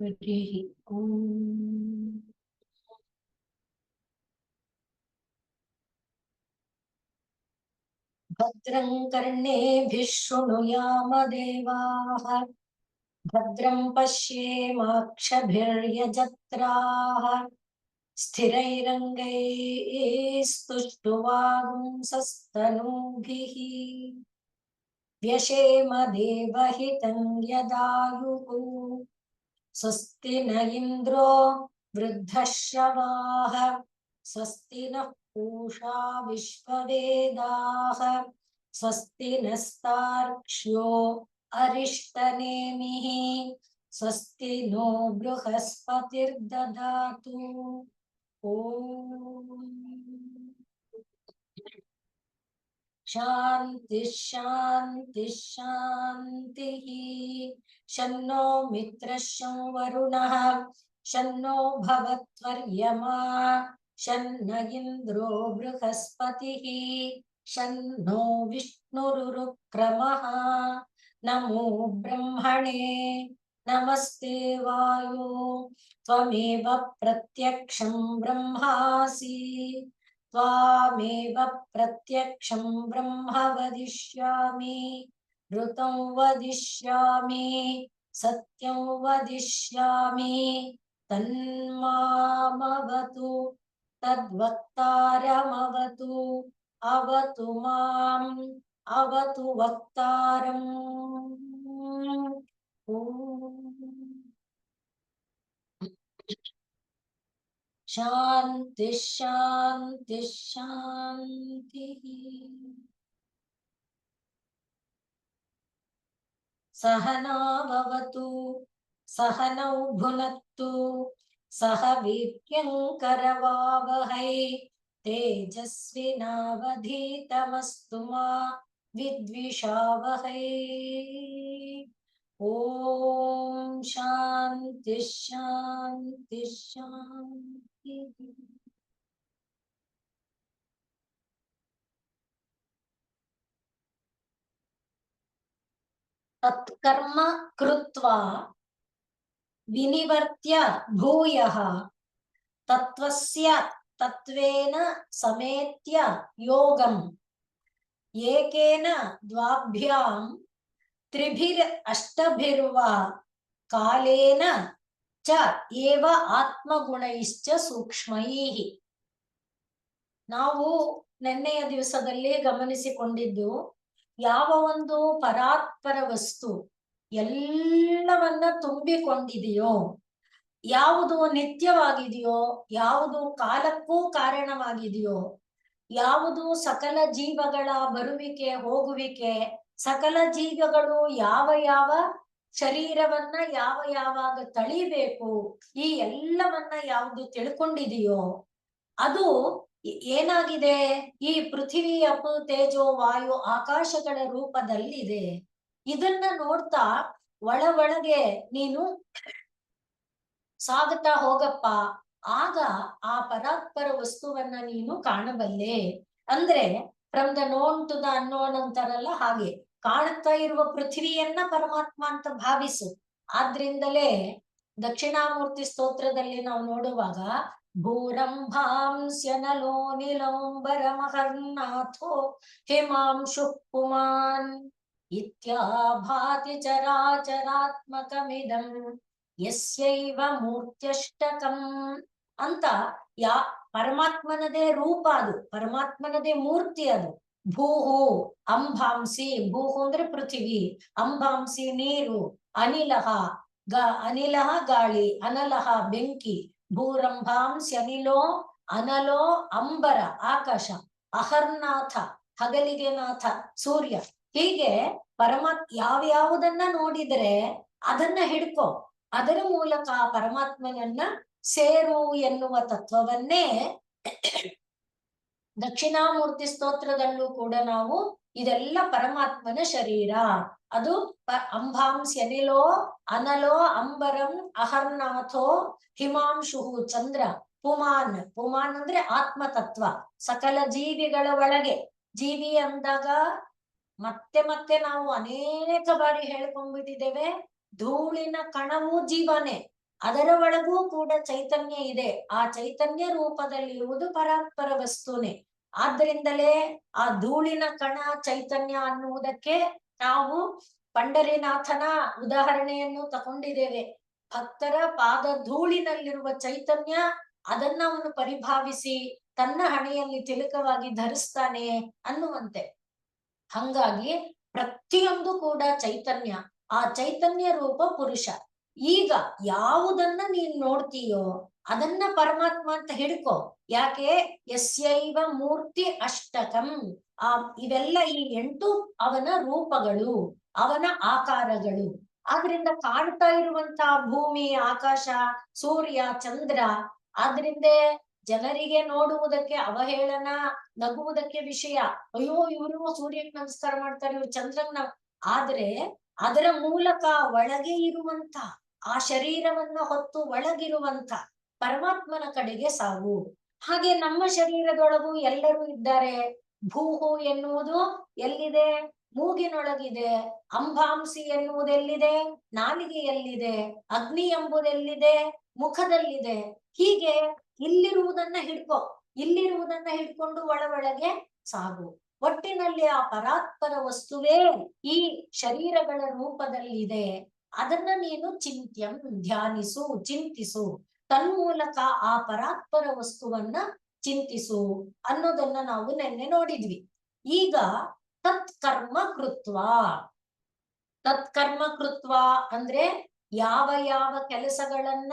हरिः ओम्। भद्रं कर्णेभिः शृणुयाम देवाः, भद्रं पश्येमाक्षभिर्यजत्राः, स्थिरैरङ्गैस्तुष्टुवागुंसस्तनूभिः। व्यशेम देवहितं यदायुः, स्वस्ति न इन्द्रो वृद्धश्रवाः, स्वस्ति नः पूषा विश्ववेदाः, स्वस्ति नस्तार्क्ष्यो अरिष्टनेमिः, स्वस्ति नो बृहस्पतिर्ददातु। ओम शांति शांति शांति। शन्नो मित्रः शं वरुणः, शन्नो भवत्वर्यमा, शन्न इन्द्रो बृहस्पतिः, शन्नो विष्णुरुक्रमः। नमो ब्रह्मणे नमस्ते वायो, त्वमेव प्रत्यक्षं ब्रह्मासि, त्वामेव प्रत्यक्षं ब्रह्म वदिष्यामि, ऋतं वदिष्यामि, सत्यं वदिष्यामि, तन्मामवतु, तद्वक्तारमवतु, अवतु माम्, अवतु वक्तारम्। शांति शांति शांति। सहना भवतु, सहनौ भुनक्तु, सह वीर्यङ्करवावहै, तेजस्विनावधीतमस्तु मा विद्विषावहै। ओम शांति शांति शांति। तत्कर्म कृत्वा विनिवर्त्य भूयः, तत्त्वस्य तत्त्वेन समेत्य योगम्, एकेन द्वाभ्यां त्रिभिरष्टभिर्वा कालेन च एव ಆತ್ಮಗುಣೈಶ್ಚ ಸೂಕ್ಷ್ಮೈಃ. ನಾವು ನೆನ್ನೆಯ ದಿವಸದಲ್ಲಿ ಗಮನಿಸಿಕೊಂಡಿದ್ದು, ಯಾವ ಒಂದು ಪರಾತ್ಪರ ವಸ್ತು ಎಲ್ಲವನ್ನ ತುಂಬಿಕೊಂಡಿದೆಯೋ, ಯಾವುದು ನಿತ್ಯವಾಗಿದೆಯೋ, ಯಾವುದು ಕಾಲಕ್ಕೂ ಕಾರಣವಾಗಿದೆಯೋ, ಯಾವುದು ಸಕಲ ಜೀವಗಳ ಬರುವಿಕೆ ಹೋಗುವಿಕೆ, ಸಕಲ ಜೀವಗಳು ಯಾವ ಯಾವ ಶರೀರವನ್ನ ಯಾವ ಯಾವಾಗ ತಳಿಬೇಕು, ಈ ಎಲ್ಲವನ್ನ ಯಾವುದು ತಿಳ್ಕೊಂಡಿದೆಯೋ ಅದು ಏನಾಗಿದೆ, ಈ ಪೃಥ್ವಿ ಅಪು ತೇಜೋ ವಾಯು ಆಕಾಶಗಳ ರೂಪದಲ್ಲಿದೆ. ಇದನ್ನ ನೋಡ್ತಾ ಒಳಗೆ ನೀನು ಸಾಗುತ್ತಾ ಹೋಗಪ್ಪ, ಆಗ ಆ ಪರಾತ್ಪರ ವಸ್ತುವನ್ನ ನೀನು ಕಾಣಬಲ್ಲೆ. ಅಂದ್ರೆ from the known to the unknown ಅಂತಾರಲ್ಲ, ಹಾಗೆ ಕಾಣುತ್ತಾ ಇರುವ ಪೃಥ್ವಿಯನ್ನ ಪರಮಾತ್ಮ ಅಂತ ಭಾವಿಸು. ಆದ್ರಿಂದಲೇ ದಕ್ಷಿಣಾಮೂರ್ತಿ ಸ್ತೋತ್ರದಲ್ಲಿ ನಾವು ನೋಡುವಾಗ ಭೂರಂಭಾಂಸ್ಯನಲೋ ನಿಲಂಬರಮಹರ್ನಾಥೋ ಹಿಮಾಂಶು ಪುಮಾನ್ ಇತ್ಯಾಭಾತಿ ಚರಾಚರಾತ್ಮಕಮಿದಂ ಯಸ್ಯೈವ ಮೂರ್ತ್ಯಷ್ಟಕಂ ಅಂತ. ಪರಮಾತ್ಮನದೇ ರೂಪ ಅದು, ಪರಮಾತ್ಮನದೇ ಮೂರ್ತಿ ಅದು. ಭೂಹು ಅಂಬಾಂಸಿ, ಭೂಹು ಅಂದ್ರೆ ಪೃಥ್ವಿ, ಅಂಬಾಂಸಿ ನೀರು, ಅನಿಲಹ ಅನಿಲಹ ಗಾಳಿ, ಅನಲಹ ಬೆಂಕಿ, ಭೂರಂಭಾಂಸಿ ಅನಿಲೋ ಅನಲೋ ಅಂಬರ ಆಕಾಶ, ಅಹರ್ನಾಥ ಹಗಲಿಗೆ ನಾಥ ಸೂರ್ಯ. ಹೀಗೆ ಯಾವ್ಯಾವುದನ್ನ ನೋಡಿದರೆ ಅದನ್ನ ಹಿಡ್ಕೊ, ಅದರ ಮೂಲಕ ಪರಮಾತ್ಮನನ್ನ ಸೇರು ಎನ್ನುವ ತತ್ವವನ್ನೇ ದಕ್ಷಿಣಾಮೂರ್ತಿ ಸ್ತೋತ್ರದಲ್ಲೂ ಕೂಡ ನಾವು ಇದೆಲ್ಲ ಪರಮಾತ್ಮನ ಶರೀರ, ಅದು ಅಂಬಾಂಸ್ಯನಿಲೋ ಅನಲೋ ಅಂಬರಂ ಅಹರ್ನಾಥೋ ಹಿಮಾಂಶು ಚಂದ್ರ, ಪುಮಾನ್, ಪುಮಾನ್ ಅಂದ್ರೆ ಆತ್ಮತತ್ವ, ಸಕಲ ಜೀವಿಗಳ ಒಳಗೆ. ಜೀವಿ ಅಂದಾಗ ಮತ್ತೆ ಮತ್ತೆ ನಾವು ಅನೇಕ ಬಾರಿ ಹೇಳ್ಕೊಂಡ್ಬಿಟ್ಟಿದ್ದೇವೆ, ಧೂಳಿನ ಕಣವು ಜೀವನೇ, ಅದರ ಒಳಗೂ ಕೂಡ ಚೈತನ್ಯ ಇದೆ. ಆ ಚೈತನ್ಯ ರೂಪದಲ್ಲಿರುವುದು ಪರಾತ್ಪರ ವಸ್ತುನೇ. ಆದ್ರಿಂದಲೇ ಆ ಧೂಳಿನ ಕಣ ಚೈತನ್ಯ ಅನ್ನುವುದಕ್ಕೆ ನಾವು ಪಂಡರಿನಾಥನ ಉದಾಹರಣೆಯನ್ನು ತಗೊಂಡಿದ್ದೇವೆ. ಭಕ್ತರ ಪಾದ ಧೂಳಿನಲ್ಲಿರುವ ಚೈತನ್ಯ, ಅದನ್ನ ಅವನು ಪರಿಭಾವಿಸಿ ತನ್ನ ಹಣೆಯಲ್ಲಿ ತಿಲಕವಾಗಿ ಧರಿಸ್ತಾನೆ ಅನ್ನುವಂತೆ. ಹಂಗಾಗಿ ಪ್ರತಿಯೊಂದು ಕೂಡ ಚೈತನ್ಯ, ಆ ಚೈತನ್ಯ ರೂಪ ಪುರುಷ. ಈಗ ಯಾವುದನ್ನ ನೀನ್ ನೋಡ್ತೀಯೋ ಅದನ್ನ ಪರಮಾತ್ಮ ಅಂತ ಹಿಡ್ಕೊ. ಯಾಕೆ? ಯಸ್ಯೈವ ಮೂರ್ತಿ ಅಷ್ಟಕಂ. ಇವೆಲ್ಲ ಈ 8 ಅವನ ರೂಪಗಳು, ಅವನ ಆಕಾರಗಳು. ಆದ್ರಿಂದ ಕಾಣ್ತಾ ಇರುವಂತಹ ಭೂಮಿ, ಆಕಾಶ, ಸೂರ್ಯ, ಚಂದ್ರ, ಆದ್ರಿಂದ ಜನರಿಗೆ ನೋಡುವುದಕ್ಕೆ ಅವಹೇಳನ, ನಗುವುದಕ್ಕೆ ವಿಷಯ. ಅಯ್ಯೋ, ಇವರು ಸೂರ್ಯಕ್ಕೆ ನಮಸ್ಕಾರ ಮಾಡ್ತಾರೆ, ಇವ್ರು ಚಂದ್ರನ. ಆದ್ರೆ ಅದರ ಮೂಲಕ ಒಳಗೆ ಇರುವಂತ ಆ ಶರೀರವನ್ನ ಹೊತ್ತು ಒಳಗಿರುವಂತ ಪರಮಾತ್ಮನ ಕಡೆಗೆ ಸಾಗು. ಹಾಗೆ ನಮ್ಮ ಶರೀರದೊಳಗೂ ಎಲ್ಲರೂ ಇದ್ದಾರೆ. ಭೂಹು ಎನ್ನುವುದು ಎಲ್ಲಿದೆ? ಮೂಗಿನೊಳಗಿದೆ. ಅಂಬಾಂಸಿ ಎನ್ನುವುದೆಲ್ಲಿದೆ? ನಾಲಿಗೆಯಲ್ಲಿದೆ. ಅಗ್ನಿ ಎಂಬುದೆಲ್ಲಿದೆ? ಮುಖದಲ್ಲಿದೆ. ಹೀಗೆ ಇಲ್ಲಿರುವುದನ್ನ ಹಿಡ್ಕೊ. ಇಲ್ಲಿರುವುದನ್ನ ಹಿಡ್ಕೊಂಡು ಒಳಗೆ ಸಾಗು. ಒಟ್ಟಿನಲ್ಲಿ ಆ ಪರಾತ್ಪರ ವಸ್ತುವೇ ಈ ಶರೀರಗಳ ರೂಪದಲ್ಲಿದೆ. ಅದನ್ನ ನೀನು ಚಿಂತ್ಯಂ, ಧ್ಯಾನಿಸು, ಚಿಂತಿಸು. ತನ್ಮೂಲಕ ಆ ಪರಾತ್ಪರ ವಸ್ತುವನ್ನ ಚಿಂತಿಸು ಅನ್ನೋದನ್ನ ನಾವು ನೆನ್ನೆ ನೋಡಿದ್ವಿ. ಈಗ ತತ್ಕರ್ಮ ಕೃತ್ವ. ತತ್ಕರ್ಮ ಕೃತ್ವ ಅಂದ್ರೆ ಯಾವ ಯಾವ ಕೆಲಸಗಳನ್ನ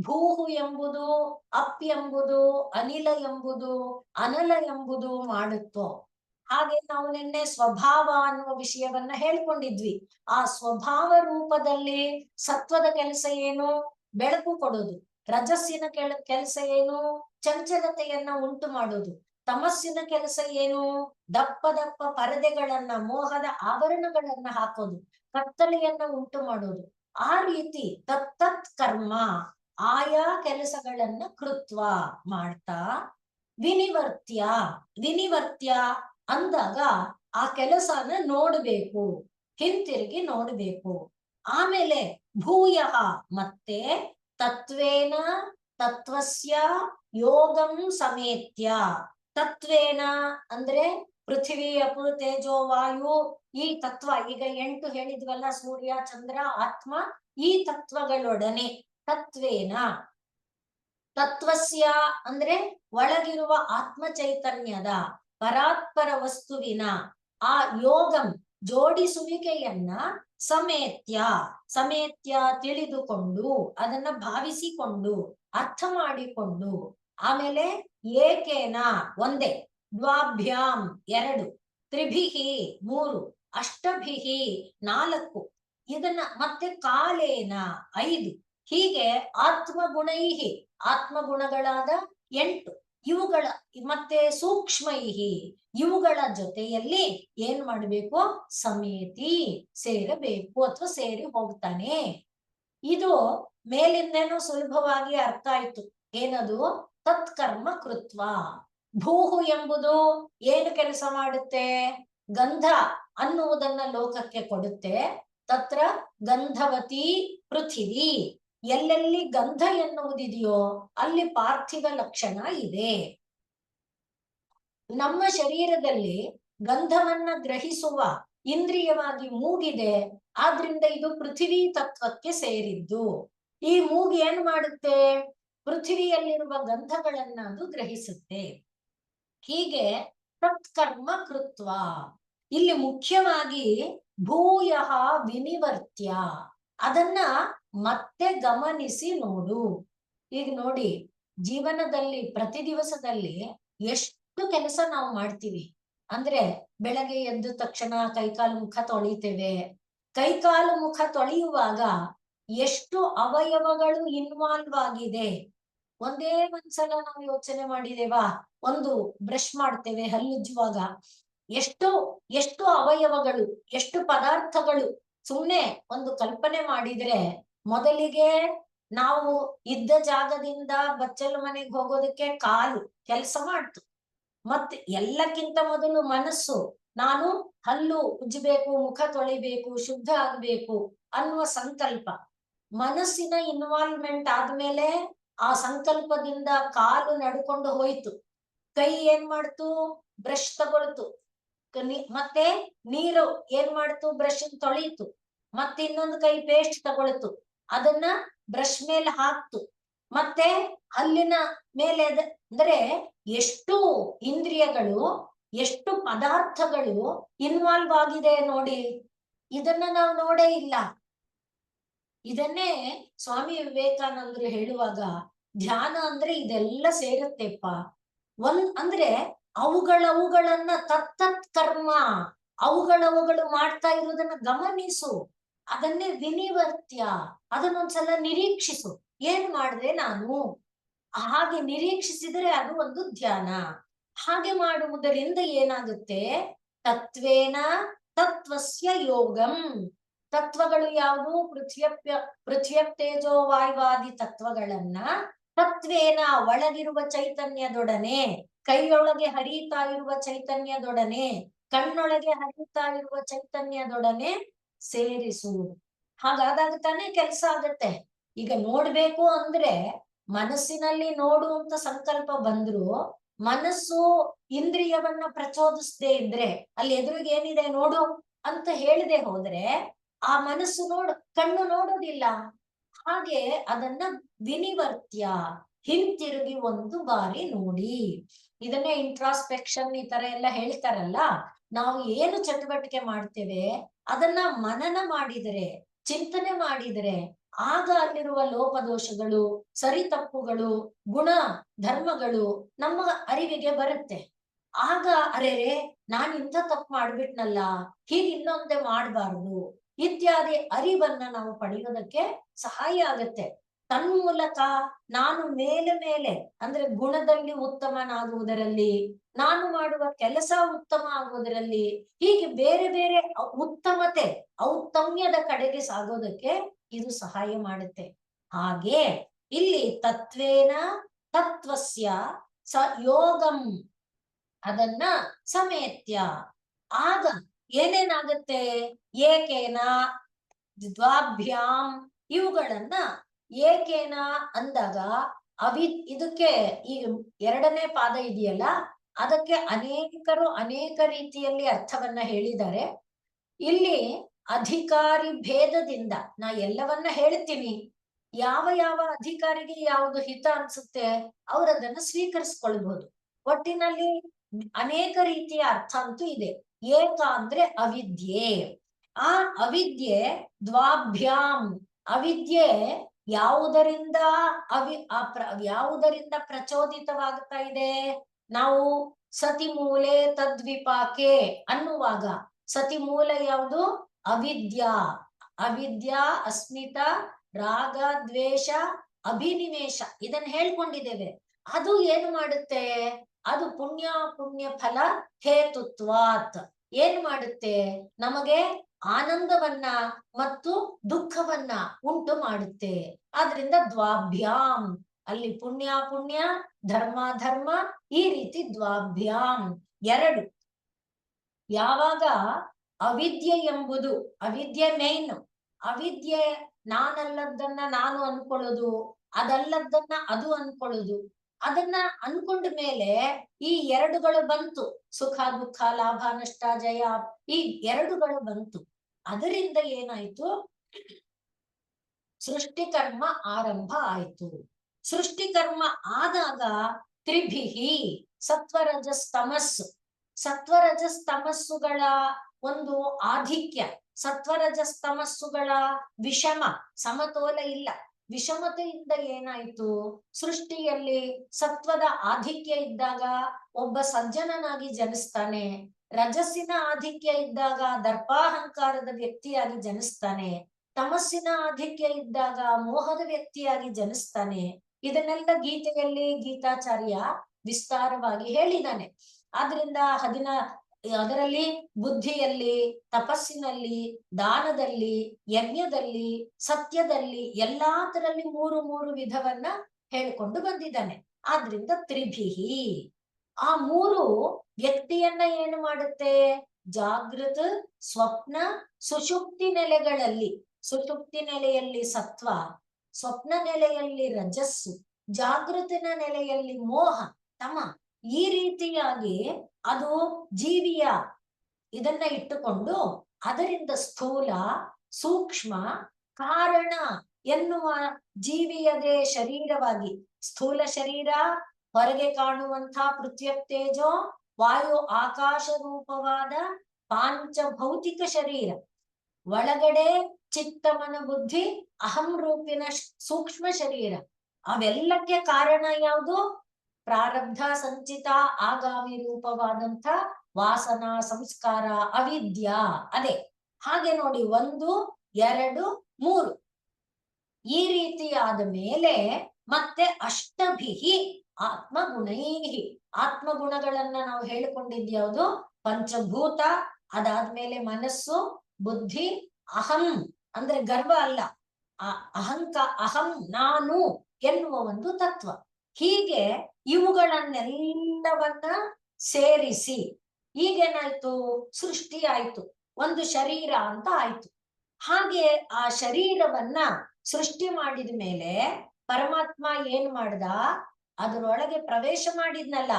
ಭೂಹು ಎಂಬುದು, ಅಪ್ ಎಂಬುದು, ಅನಿಲ ಎಂಬುದು, ಅನಲ ಎಂಬುದು ಮಾಡುತ್ತೋ. ಹಾಗೆ ನಾವು ನಿನ್ನೆ ಸ್ವಭಾವ ಅನ್ನುವ ವಿಷಯವನ್ನ ಹೇಳ್ಕೊಂಡಿದ್ವಿ. ಆ ಸ್ವಭಾವ ರೂಪದಲ್ಲಿ ಸತ್ವದ ಕೆಲಸ ಏನು? ಬೆಳಕು ಕೊಡೋದು. ರಜಸ್ಸಿನ ಕೆಲಸ ಏನು? ಚಂಚಲತೆಯನ್ನ ಉಂಟು ಮಾಡೋದು. ತಮಸ್ಸಿನ ಕೆಲಸ ಏನು? ದಪ್ಪ ದಪ್ಪ ಪರದೆಗಳನ್ನ, ಮೋಹದ ಆವರಣಗಳನ್ನ ಹಾಕೋದು, ಕತ್ತಲೆಯನ್ನ ಉಂಟು ಮಾಡೋದು. ಆ ರೀತಿ ತತ್ತತ್ ಕರ್ಮ, ಆಯಾ ಕೆಲಸಗಳನ್ನ ಕೃತ್ವ ಮಾಡ್ತಾ, ವಿನಿವರ್ತ್ಯ. ವಿನಿವರ್ತ್ಯ ಅಂದಾಗ ಆ ಕೆಲಸನ ನೋಡ್ಬೇಕು, ಹಿಂತಿರುಗಿ ನೋಡ್ಬೇಕು. ಆಮೇಲೆ ಭೂಯ, ಮತ್ತೆ ತತ್ವೇನ ತತ್ವಸ್ಯ ಯೋಗಂ ಸಮೇತ್ಯ. ತತ್ವೇನ ಅಂದ್ರೆ ಪೃಥ್ವಿ, ಅಪು, ತೇಜೋ, ವಾಯು, ಈ ತತ್ವ. ಈಗ 8 ಹೇಳಿದ್ವಲ್ಲ, ಸೂರ್ಯ, ಚಂದ್ರ, ಆತ್ಮ, ಈ ತತ್ವಗಳೊಡನೆ. ತತ್ವೇನ. ತತ್ವಸ್ಯ ಅಂದ್ರೆ ಒಳಗಿರುವ ಆತ್ಮ ಚೈತನ್ಯದ ಪರಾತ್ಪರ ವಸ್ತುವಿನ ಆ ಯೋಗಂ, ಜೋಡಿಸುವಿಕೆಯನ್ನ ಸಮೇತ್ಯ. ಸಮೇತ್ಯ ತಿಳಿದುಕೊಂಡು, ಅದನ್ನ ಭಾವಿಸಿಕೊಂಡು, ಅರ್ಥ ಮಾಡಿಕೊಂಡು. ಆಮೇಲೆ ಏಕೇನ ಒಂದೇ, ದ್ವಾಭ್ಯಾಂ 2, ತ್ರಿಭಿಹಿ 3, ಅಷ್ಟಭಿಹಿ 4, ಇದನ್ನ ಮತ್ತೆ ಕಾಲೇನ 5. ಹೀಗೆ ಆತ್ಮಗುಣೈಹಿ, ಆತ್ಮಗುಣಗಳಾದ 8 ಇವುಗಳ, ಮತ್ತೆ ಸೂಕ್ಷ್ಮೈಹಿ ಇವುಗಳ ಜೊತೆಯಲ್ಲಿ ಏನ್ ಮಾಡ್ಬೇಕು? ಸಮೇತಿ, ಸೇರಬೇಕು ಅಥವಾ ಸೇರಿ ಹೋಗ್ತಾನೆ. ಇದು ಮೇಲಿಂದೇನೋ ಸುಲಭವಾಗಿ ಅರ್ಥ ಆಯ್ತು. ಏನದು? ತತ್ಕರ್ಮ ಕೃತ್ವ. ಭೂಹು ಎಂಬುದು ಏನು ಕೆಲಸ ಮಾಡುತ್ತೆ? ಗಂಧ ಅನ್ನುವುದನ್ನ ಲೋಕಕ್ಕೆ ಕೊಡುತ್ತೆ. ತತ್ರ ಗಂಧವತಿ ಪೃಥಿವಿ. ಎಲ್ಲೆಲ್ಲಿ ಗಂಧ ಎನ್ನುವುದಿದೆಯೋ ಅಲ್ಲಿ ಪಾರ್ಥಿವ ಲಕ್ಷಣ ಇದೆ. ನಮ್ಮ ಶರೀರದಲ್ಲಿ ಗಂಧವನ್ನ ಗ್ರಹಿಸುವ ಇಂದ್ರಿಯವಾಗಿ ಮೂಗಿದೆ. ಆದ್ರಿಂದ ಇದು ಪೃಥ್ವಿ ತತ್ವಕ್ಕೆ ಸೇರಿದ್ದು. ಈ ಮೂಗು ಏನ್ ಮಾಡುತ್ತೆ? ಪೃಥ್ವಿಯಲ್ಲಿರುವ ಗಂಧಗಳನ್ನ ಅದು ಗ್ರಹಿಸುತ್ತೆ. ಹೀಗೆ ತತ್ಕರ್ಮ ಕೃತ್ವ. ಇಲ್ಲಿ ಮುಖ್ಯವಾಗಿ ಭೂಯ ವಿನಿವರ್ತ್ಯ, ಅದನ್ನ ಮತ್ತೆ ಗಮನಿಸಿ ನೋಡು. ಈಗ ನೋಡಿ, ಜೀವನದಲ್ಲಿ ಪ್ರತಿ ದಿವಸದಲ್ಲಿ ಎಷ್ಟು ಕೆಲಸ ನಾವು ಮಾಡ್ತೀವಿ ಅಂದ್ರೆ, ಬೆಳಗ್ಗೆ ಎದ್ದ ತಕ್ಷಣ ಕೈಕಾಲು ಮುಖ ತೊಳಿತೇವೆ. ಕೈಕಾಲು ಮುಖ ತೊಳೆಯುವಾಗ ಎಷ್ಟು ಅವಯವಗಳು ಇನ್ವಾಲ್ವ್ ಆಗಿದೆ. ಒಂದೇ ಒಂದ್ಸಲ ನಾವು ಯೋಚನೆ ಮಾಡಿದೇವಾ? ಒಂದು ಬ್ರಷ್ ಮಾಡ್ತೇವೆ, ಹಲ್ಲುಜ್ಜುವಾಗ ಎಷ್ಟು ಅವಯವಗಳು, ಎಷ್ಟು ಪದಾರ್ಥಗಳು. ಸುಮ್ನೆ ಒಂದು ಕಲ್ಪನೆ ಮಾಡಿದ್ರೆ, ಮೊದಲಿಗೆ ನಾವು ಇದ್ದ ಜಾಗದಿಂದ ಬಚ್ಚಲು ಮನೆಗೆ ಹೋಗೋದಕ್ಕೆ ಕಾಲು ಕೆಲಸ ಮಾಡ್ತು. ಮತ್ತೆ ಎಲ್ಲಕ್ಕಿಂತ ಮೊದಲು ಮನಸ್ಸು, ನಾನು ಹಲ್ಲು ಉಜ್ಜಬೇಕು, ಮುಖ ತೊಳಿಬೇಕು, ಶುದ್ಧ ಆಗ್ಬೇಕು ಅನ್ನುವ ಸಂಕಲ್ಪ. ಮನಸ್ಸಿನ ಇನ್ವಾಲ್ವ್ಮೆಂಟ್ ಆದ್ಮೇಲೆ ಆ ಸಂಕಲ್ಪದಿಂದ ಕಾಲು ನಡ್ಕೊಂಡು ಹೋಯ್ತು, ಕೈ ಏನ್ ಮಾಡ್ತು, ಬ್ರಷ್ ತಗೊಳ್ತು, ಮತ್ತೆ ನೀರು ಏನ್ ಮಾಡ್ತು, ಬ್ರಷ್ ತೊಳೀತು, ಮತ್ತೆ ಇನ್ನೊಂದು ಕೈ ಪೇಸ್ಟ್ ತಗೊಳ್ತು, ಅದನ್ನ ಬ್ರಷ್ ಮೇಲೆ ಹಾಕ್ತು, ಮತ್ತೆ ಹಲ್ಲಿನ ಮೇಲೆ ಅಂದ್ರೆ ಎಷ್ಟು ಇಂದ್ರಿಯಗಳು, ಎಷ್ಟು ಪದಾರ್ಥಗಳು ಇನ್ವಾಲ್ವ್ ಆಗಿದೆ ನೋಡಿ. ಇದನ್ನ ನಾವು ನೋಡೇ ಇಲ್ಲ. ಇದನ್ನೇ ಸ್ವಾಮಿ ವಿವೇಕಾನಂದರು ಹೇಳುವಾಗ, ಧ್ಯಾನ ಅಂದ್ರೆ ಇದೆಲ್ಲ ಸೇರುತ್ತೆಪ್ಪ. ಅಂದ್ರೆ ಅವುಗಳನ್ನ ತತ್ತತ್ ಕರ್ಮ, ಅವುಗಳು ಮಾಡ್ತಾ ಇರುವುದನ್ನ ಗಮನಿಸು, ಅದನ್ನೇ ವಿನಿವರ್ತ್ಯ, ಅದನ್ನೊಂದ್ಸಲ ನಿರೀಕ್ಷಿಸು. ಏನ್ ಮಾಡಿದೆ ನಾನು, ಹಾಗೆ ನಿರೀಕ್ಷಿಸಿದ್ರೆ ಅದು ಒಂದು ಧ್ಯಾನ. ಹಾಗೆ ಮಾಡುವುದರಿಂದ ಏನಾಗುತ್ತೆ, ತತ್ವೇನ ತತ್ವಸ್ಯ ಯೋಗಂ. ತತ್ವಗಳು ಯಾವುದು, ಪೃಥ್ವ್ಯಪ್ತೇಜೋ ವಾಯುವಾದಿ ತತ್ವಗಳನ್ನ ತತ್ವೇನ ಒಳಗಿರುವ ಚೈತನ್ಯದೊಡನೆ, ಕೈಯೊಳಗೆ ಹರಿಯುತ್ತಾ ಇರುವ ಚೈತನ್ಯದೊಡನೆ, ಕಣ್ಣೊಳಗೆ ಹರಿಯುತ್ತಾ ಇರುವ ಚೈತನ್ಯದೊಡನೆ ಸೇರಿಸುವುದು. ಹಾಗಾದಾಗ ತಾನೇ ಕೆಲಸ ಆಗತ್ತೆ. ಈಗ ನೋಡ್ಬೇಕು ಅಂದ್ರೆ ಮನಸ್ಸಿನಲ್ಲಿ ನೋಡುವಂತ ಸಂಕಲ್ಪ ಬಂದ್ರು, ಮನಸ್ಸು ಇಂದ್ರಿಯವನ್ನ ಪ್ರಚೋದಿಸದೇ ಇದ್ರೆ, ಅಲ್ಲಿ ಎದುರಿಗೆ ಏನಿದೆ ನೋಡು ಅಂತ ಹೇಳದೆ ಹೋದ್ರೆ ಆ ಮನಸ್ಸು ಕಣ್ಣು ನೋಡೋದಿಲ್ಲ. ಹಾಗೆ ಅದನ್ನ ವಿನಿವರ್ತ್ಯ, ಹಿಂತಿರುಗಿ ಒಂದು ಬಾರಿ ನೋಡಿ. ಇದನ್ನೇ ಇಂಟ್ರಾಸ್ಪೆಕ್ಷನ್ ಈ ತರ ಎಲ್ಲ ಹೇಳ್ತಾರಲ್ಲ. ನಾವು ಏನು ಚಟುವಟಿಕೆ ಮಾಡ್ತೇವೆ ಅದನ್ನ ಮನನ ಮಾಡಿದರೆ, ಚಿಂತನೆ ಮಾಡಿದರೆ, ಆಗ ಅಲ್ಲಿರುವ ಲೋಪದೋಷಗಳು, ಸರಿ ತಪ್ಪುಗಳು, ಗುಣ ಧರ್ಮಗಳು ನಮ್ಮ ಅರಿವಿಗೆ ಬರುತ್ತೆ. ಆಗ ಅರೆ ನಾನು ಇಂಥ ತಪ್ಪು ಮಾಡ್ಬಿಟ್ನಲ್ಲ, ಹೀಗೆ ಇನ್ನೊಂದೇ ಮಾಡಬಾರ್ದು ಇತ್ಯಾದಿ ಅರಿವನ್ನ ನಾವು ಪಡೆಯೋದಕ್ಕೆ ಸಹಾಯ ಆಗತ್ತೆ. ತನ್ಮೂಲಕ ನಾನು ಮೇಲೆ ಅಂದ್ರೆ ಗುಣದಲ್ಲಿ ಉತ್ತಮನಾಗುವುದರಲ್ಲಿ, ನಾನು ಮಾಡುವ ಕೆಲಸ ಉತ್ತಮ ಆಗುವುದರಲ್ಲಿ, ಹೀಗೆ ಬೇರೆ ಬೇರೆ ಉತ್ತಮತೆ ಔತ್ತಮ್ಯದ ಕಡೆಗೆ ಸಾಗೋದಕ್ಕೆ ಇದು ಸಹಾಯ ಮಾಡುತ್ತೆ. ಹಾಗೆ ಇಲ್ಲಿ ತತ್ವೇನ ತತ್ವಸ್ಯ ಸ ಯೋಗಂ, ಅದನ್ನ ಸಮೇತ್ಯ. ಆಗ ಏನೇನಾಗತ್ತೆ, ಏಕೇನ ದ್ವಾಭ್ಯಾಂ, ಇವುಗಳನ್ನ ಏಕೇನ ಅಂದಾಗ ಇದಕ್ಕೆ ಈ ಎರಡನೇ ಪಾದ ಇದೆಯಲ್ಲ, ಅದಕ್ಕೆ ಅನೇಕರು ಅನೇಕ ರೀತಿಯಲ್ಲಿ ಅರ್ಥವನ್ನ ಹೇಳಿದ್ದಾರೆ. ಇಲ್ಲಿ ಅಧಿಕಾರಿ ಭೇದದಿಂದ ನಾ ಎಲ್ಲವನ್ನ ಹೇಳ್ತೀನಿ, ಯಾವ ಯಾವ ಅಧಿಕಾರಿಗೆ ಯಾವುದು ಹಿತ ಅನ್ಸುತ್ತೆ ಅವ್ರದನ್ನ ಸ್ವೀಕರಿಸ್ಕೊಳ್ಬಹುದು. ಒಟ್ಟಿನಲ್ಲಿ ಅನೇಕ ರೀತಿಯ ಅರ್ಥ ಅಂತೂ ಇದೆ. ಏಕ ಅಂದ್ರೆ ಅವಿದ್ಯೆ. ಆ ಅವಿದ್ಯೆ ದ್ವಾಭ್ಯಾಂ, ಅವಿದ್ಯೆ ಯಾವುದರಿಂದ ಯಾವುದರಿಂದ ಪ್ರಚೋದಿತವಾಗ್ತಾ ಇದೆ, ನಾವು ಸತಿ ಮೂಲೆ ತದ್ವಿಪಾಕೆ ಅನ್ನುವಾಗ ಸತಿ ಮೂಲ ಯಾವುದು, ಅವಿದ್ಯಾ. ಅವಿದ್ಯಾ, ಅಸ್ಮಿತಾ, ರಾಗ, ದ್ವೇಷ, ಅಭಿನಿವೇಶ, ಇದನ್ನ ಹೇಳ್ಕೊಂಡಿದ್ದೇವೆ. ಅದು ಏನು ಮಾಡುತ್ತೆ, ಅದು ಪುಣ್ಯ ಫಲ ಹೇತುತ್ವಾತ್ ಏನ್ ಮಾಡುತ್ತೆ, ನಮಗೆ ಆನಂದವನ್ನ ಮತ್ತು ದುಃಖವನ್ನ ಉಂಟು ಮಾಡುತ್ತೆ. ಆದ್ರಿಂದ ದ್ವಾಭ್ಯಾಂ, ಅಲ್ಲಿ ಪುಣ್ಯ ಧರ್ಮ ಈ ರೀತಿ ದ್ವಾಭ್ಯಾಂ ಎರಡು. ಯಾವಾಗ ಅವಿದ್ಯೆ ಎಂಬುದು, ಅವಿದ್ಯೆ ಮೇನ್, ಅವಿದ್ಯೆ ನಾನಲ್ಲದನ್ನ ನಾನು ಅನ್ಕೊಳ್ಳೋದು, ಅದಲ್ಲದನ್ನ ಅದು ಅನ್ಕೊಳ್ಳೋದು, ಅದನ್ನ ಅನ್ಕೊಂಡ ಮೇಲೆ ಈ ಎರಡುಗಳು ಬಂತು, ಸುಖ ದುಃಖ, ಲಾಭ ನಷ್ಟ, ಜಯ, ಈ ಎರಡುಗಳು ಬಂತು. ಅದರಿಂದ ಏನಾಯ್ತು, ಸೃಷ್ಟಿಕರ್ಮ ಆರಂಭ ಆಯ್ತು. ಸೃಷ್ಟಿಕರ್ಮ ಆದಾಗ ತ್ರಿಭಿಹಿ, ಸತ್ವರಜಸ್ತಮಸ್ಸು, ಸತ್ವರಜಸ್ತಮಸ್ಸುಗಳ ಒಂದು ಆಧಿಕ್ಯ, ಸತ್ವರಜಸ್ತಮಸ್ಸುಗಳ ವಿಷಮ ಸಮತೋಲ ಇಲ್ಲ, ವಿಷಮತೆಯಿಂದ ಏನಾಯ್ತು, ಸೃಷ್ಟಿಯಲ್ಲಿ ಸತ್ವದ ಆಧಿಕ್ಯ ಇದ್ದಾಗ ಒಬ್ಬ ಸಜ್ಜನನಾಗಿ ಜನಿಸ್ತಾನೆ, ರಜಸ್ಸಿನ ಆಧಿಕ್ಯ ಇದ್ದಾಗ ದರ್ಪಾಹಂಕಾರದ ವ್ಯಕ್ತಿಯಾಗಿ ಜನಿಸ್ತಾನೆ, ತಮಸ್ಸಿನ ಆಧಿಕ್ಯ ಇದ್ದಾಗ ಮೋಹದ ವ್ಯಕ್ತಿಯಾಗಿ ಜನಿಸ್ತಾನೆ. ಇದನ್ನೆಲ್ಲ ಗೀತೆಯಲ್ಲಿ ಗೀತಾಚಾರ್ಯ ವಿಸ್ತಾರವಾಗಿ ಹೇಳಿದ್ದಾನೆ. ಆದ್ರಿಂದ ಅದರಲ್ಲಿ ಬುದ್ಧಿಯಲ್ಲಿ, ತಪಸ್ಸಿನಲ್ಲಿ, ದಾನದಲ್ಲಿ, ಯಜ್ಞದಲ್ಲಿ, ಸತ್ಯದಲ್ಲಿ ಎಲ್ಲಾ ತರಲ್ಲಿ ಮೂರು ವಿಧವನ್ನ ಹೇಳ್ಕೊಂಡು ಬಂದಿದ್ದಾನೆ. ಆದ್ರಿಂದ ತ್ರಿಭಿಹಿ, ಆ ಮೂರು ವ್ಯಕ್ತಿಯನ್ನ ಏನು ಮಾಡುತ್ತೆ, ಜಾಗೃತ, ಸ್ವಪ್ನ, ಸುಷುಪ್ತಿ ನೆಲೆಗಳಲ್ಲಿ ಸುಷುಪ್ತಿ ನೆಲೆಯಲ್ಲಿ ಸತ್ವ, ಸ್ವಪ್ನ ನೆಲೆಯಲ್ಲಿ ರಜಸ್ಸು, ಜಾಗೃತಿನ ನೆಲೆಯಲ್ಲಿ ಮೋಹ ತಮ, ಈ ರೀತಿಯಾಗಿ ಅದು ಜೀವಿಯ ಇದನ್ನ ಇಟ್ಟುಕೊಂಡು ಅದರಿಂದ ಸ್ಥೂಲ, ಸೂಕ್ಷ್ಮ, ಕಾರಣ ಎನ್ನುವ ಜೀವಿಯದೇ ಶರೀರವಾಗಿ, ಸ್ಥೂಲ ಶರೀರ ಹೊರಗೆ ಕಾಣುವಂಥ ಪೃಥ್ವಿ ತೇಜೋ ವಾಯು ಆಕಾಶ ರೂಪವಾದ ಪಾಂಚಭೌತಿಕ ಶರೀರ, ಒಳಗಡೆ ಚಿತ್ತ ಮನ ಬುದ್ಧಿ ಅಹಂ ರೂಪಿನ ಸೂಕ್ಷ್ಮ ಶರೀರ, ಅವೆಲ್ಲಕ್ಕೆ ಕಾರಣ ಯಾವುದು? ಪ್ರಾರಬ್ಧ ಸಂಚಿತ ಆಗಾಮಿ ರೂಪವಾದಂಥ ವಾಸನಾ ಸಂಸ್ಕಾರ ಅವಿದ್ಯಾ. ಅದೇ ಹಾಗೆ ನೋಡಿ, 1 2 3 ಈ ರೀತಿಯಾದ ಮೇಲೆ ಮತ್ತೆ ಅಷ್ಟಭಿಹಿ ಆತ್ಮಗುಣೈಹಿ, ಆತ್ಮಗುಣಗಳನ್ನ ನಾವು ಹೇಳಿಕೊಂಡಿದ್ಯಾವುದು? ಪಂಚಭೂತ, ಅದಾದ್ಮೇಲೆ ಮನಸ್ಸು, ಬುದ್ಧಿ, ಅಹಂ ಅಂದ್ರೆ ಗರ್ವ ಅಲ್ಲ, ಅಹಂ ನಾನು ಎನ್ನುವ ಒಂದು ತತ್ವ. ಹೀಗೆ ಇವುಗಳನ್ನೆಲ್ಲವನ್ನ ಸೇರಿಸಿ ಈಗೇನಾಯ್ತು? ಸೃಷ್ಟಿ ಆಯ್ತು, ಒಂದು ಶರೀರ ಅಂತ ಆಯ್ತು. ಹಾಗೆ ಆ ಶರೀರವನ್ನ ಸೃಷ್ಟಿ ಮಾಡಿದ ಮೇಲೆ ಪರಮಾತ್ಮ ಏನ್ ಮಾಡ್ದ? ಅದರೊಳಗೆ ಪ್ರವೇಶ ಮಾಡಿದ್ನಲ್ಲ,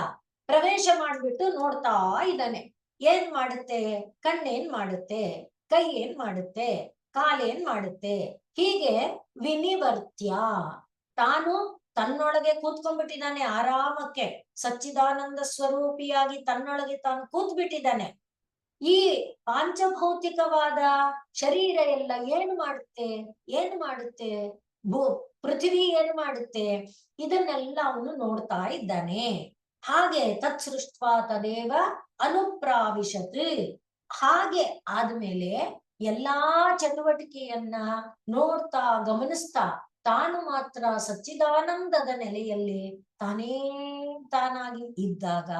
ಪ್ರವೇಶ ಮಾಡ್ಬಿಟ್ಟು ನೋಡ್ತಾ ಇದ್ದಾನೆ. ಏನ್ ಮಾಡುತ್ತೆ? ಕಣ್ಣೇನ್ ಮಾಡುತ್ತೆ, ಕೈ ಏನ್ ಮಾಡುತ್ತೆ, ಕಾಲೇನ್ ಮಾಡುತ್ತೆ, ಹೀಗೆ ವಿನಿವರ್ತ್ಯ ತಾನು ತನ್ನೊಳಗೆ ಕೂತ್ಕೊಂಡ್ಬಿಟ್ಟಿದ್ದಾನೆ ಆರಾಮಕ್ಕೆ, ಸಚ್ಚಿದಾನಂದ ಸ್ವರೂಪಿಯಾಗಿ ತನ್ನೊಳಗೆ ತಾನು ಕೂತ್ಬಿಟ್ಟಿದ್ದಾನೆ. ಈ ಪಾಂಚಭೌತಿಕವಾದ ಶರೀರ ಎಲ್ಲ ಏನು ಮಾಡುತ್ತೆ? ಪೃಥ್ವಿ ಏನು ಮಾಡುತ್ತೆ? ಇದನ್ನೆಲ್ಲ ಅವನು ನೋಡ್ತಾ ಇದ್ದಾನೆ. ಹಾಗೆ ತತ್ ಸೃಷ್ಟ್ವಾ ತದೇವ ಅನುಪ್ರಾವಿಶತ್. ಹಾಗೆ ಆದ್ಮೇಲೆ ಎಲ್ಲಾ ಚಟುವಟಿಕೆಯನ್ನ ನೋಡ್ತಾ ಗಮನಿಸ್ತಾ ತಾನು ಮಾತ್ರ ಸಚ್ಚಿದಾನಂದದ ನೆಲೆಯಲ್ಲಿ ತಾನಾಗಿ ಇದ್ದಾಗ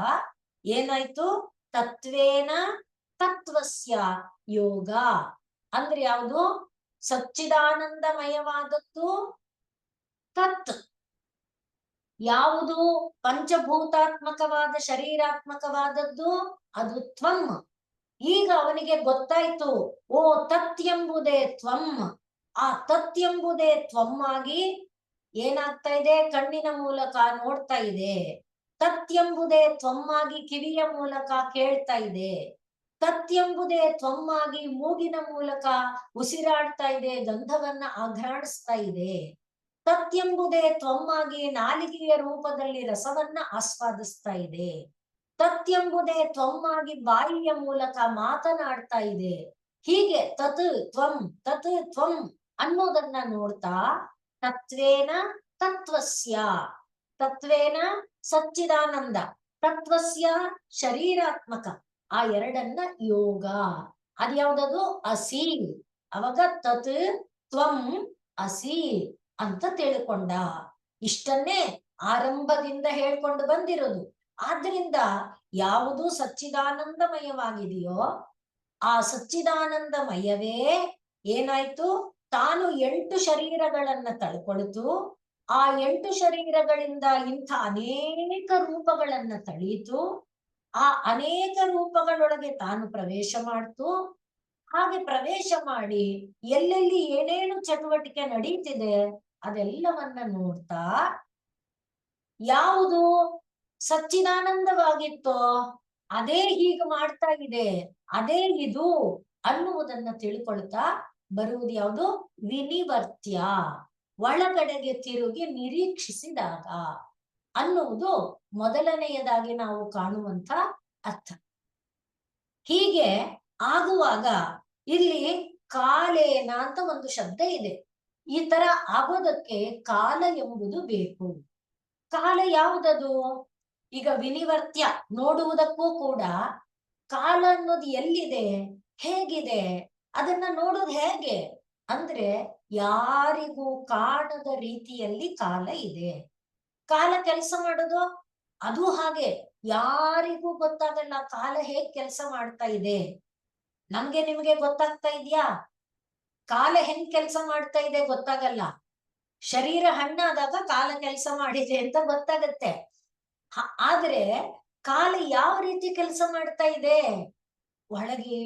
ಏನಾಯ್ತು? ತತ್ವೇನ ತತ್ವಸ್ಯ ಯೋಗ ಅಂದ್ರೆ ಯಾವುದು? ಸಚ್ಚಿದಾನಂದಮಯವಾದದ್ದು ತತ್. ಯಾವುದು ಪಂಚಭೂತಾತ್ಮಕವಾದ ಶರೀರಾತ್ಮಕವಾದದ್ದು? ಅದು ತ್ವಂ. ಈಗ ಅವನಿಗೆ ಗೊತ್ತಾಯ್ತು, ಓ ತತ್ ಎಂಬುದೇ ತ್ವಂ. ಆ ತತ್ ಎಂಬುದೇ ತ್ವಂ ಆಗಿ ಏನಾಗ್ತಾ ಇದೆ? ಕಣ್ಣಿನ ಮೂಲಕ ನೋಡ್ತಾ ಇದೆ. ತತ್ ಎಂಬುದೇ ತ್ವಂ ಆಗಿ ಕಿವಿಯ ಮೂಲಕ ಕೇಳ್ತಾ ಇದೆ. ತತ್ ಎಂಬುದೇ ತ್ವಂ ಆಗಿ ಮೂಗಿನ ಮೂಲಕ ಉಸಿರಾಡ್ತಾ ಇದೆ, ಗಂಧವನ್ನ ಆಘ್ರಾಣಿಸ್ತಾ ಇದೆ. ತತ್ ಎಂಬುದೇ ತ್ವಂ ಆಗಿ ನಾಲಿಗೆಯ ರೂಪದಲ್ಲಿ ರಸವನ್ನ ಆಸ್ವಾದಿಸ್ತಾ ಇದೆ. ತತ್ ಎಂಬುದೇ ತ್ವಂ ಆಗಿ ಬಾಯಿಯ ಮೂಲಕ ಮಾತನಾಡ್ತಾ ಇದೆ. ಹೀಗೆ ತತ್ ತ್ವಂ ಅನ್ನೋದನ್ನ ನೋಡ್ತಾ ತತ್ವೇನ ತತ್ವಸ್ಯ, ತತ್ವೇನ ಸಚ್ಚಿದಾನಂದ, ತತ್ವಸ್ಯ ಶರೀರಾತ್ಮಕ, ಆ ಎರಡನ್ನ ಯೋಗ. ಅದ್ಯಾವ್ದದು? ಅಸಿ. ಅವಾಗ ತತ್ ತ್ವಂ ಅಸಿ ಅಂತ ತಿಳ್ಕೊಂಡ. ಇಷ್ಟನ್ನೇ ಆರಂಭದಿಂದ ಹೇಳ್ಕೊಂಡು ಬಂದಿರೋದು. ಆದ್ರಿಂದ ಯಾವುದು ಸಚ್ಚಿದಾನಂದಮಯವಾಗಿದೆಯೋ ಆ ಸಚ್ಚಿದಾನಂದಮಯವೇ ಏನಾಯ್ತು? ತಾನು 8 ಶರೀರಗಳನ್ನ ತಳ್ಕೊಳ್ತು. ಆ 8 ಶರೀರಗಳಿಂದ ಇಂಥ ಅನೇಕ ರೂಪಗಳನ್ನ ತಳೀತು. ಆ ಅನೇಕ ರೂಪಗಳೊಳಗೆ ತಾನು ಪ್ರವೇಶ ಮಾಡ್ತು. ಹಾಗೆ ಪ್ರವೇಶ ಮಾಡಿ ಎಲ್ಲೆಲ್ಲಿ ಏನೇನು ಚಟುವಟಿಕೆ ನಡೀತಿದೆ ಅದೆಲ್ಲವನ್ನ ನೋಡ್ತಾ ಯಾವುದು ಸಚ್ಚಿದಾನಂದವಾಗಿತ್ತೋ ಅದೇ ಹೀಗೆ ಮಾಡ್ತಾ ಇದೆ, ಅದೇ ಇದು ಅನ್ನುವುದನ್ನ ತಿಳ್ಕೊಳ್ತಾ ಬರುವುದು ಯಾವುದು? ವಿನಿವರ್ತ್ಯ, ಒಳಗಡೆಗೆ ತಿರುಗಿ ನಿರೀಕ್ಷಿಸಿದಾಗ ಅನ್ನುವುದು ಮೊದಲನೆಯದಾಗಿ ನಾವು ಕಾಣುವಂತ ಅರ್ಥ. ಹೀಗೆ ಆಗುವಾಗ ಇಲ್ಲಿ ಕಾಲೇನ ಅಂತ ಒಂದು ಶಬ್ದ ಇದೆ. ಈ ತರ ಆಗೋದಕ್ಕೆ ಕಾಲ ಎಂಬುದು ಬೇಕು. ಕಾಲ ಯಾವುದದು? ಈಗ ವಿನಿವರ್ತ್ಯ ನೋಡುವುದಕ್ಕೂ ಕೂಡ ಕಾಲ ಅನ್ನೋದು ಎಲ್ಲಿದೆ, ಹೇಗಿದೆ, ಅದನ್ನ ನೋಡೋದು ಹೇಗೆ ಅಂದ್ರೆ ಯಾರಿಗೂ ಕಾಣದ ರೀತಿಯಲ್ಲಿ ಕಾಲ ಇದೆ. ಕಾಲ ಕೆಲಸ ಮಾಡೋದು ಅದು ಹಾಗೆ ಯಾರಿಗೂ ಗೊತ್ತಾಗಲ್ಲ ಕಾಲ ಹೇಗ್ ಕೆಲಸ ಮಾಡ್ತಾ ಇದೆ. ನಮ್ಗೆ ನಿಮ್ಗೆ ಗೊತ್ತಾಗ್ತಾ ಇದೆಯಾ? ಕಾಲ ಹೆಂಗ್ ಕೆಲಸ ಮಾಡ್ತಾ ಇದೆ ಗೊತ್ತಾಗಲ್ಲ. ಶರೀರ ಹಣ್ಣಾದಾಗ ಕಾಲ ಕೆಲಸ ಮಾಡಿದೆ ಅಂತ ಗೊತ್ತಾಗತ್ತೆ. ಆದ್ರೆ ಕಾಲ ಯಾವ ರೀತಿ ಕೆಲಸ ಮಾಡ್ತಾ ಇದೆ? ಒಳಗೇ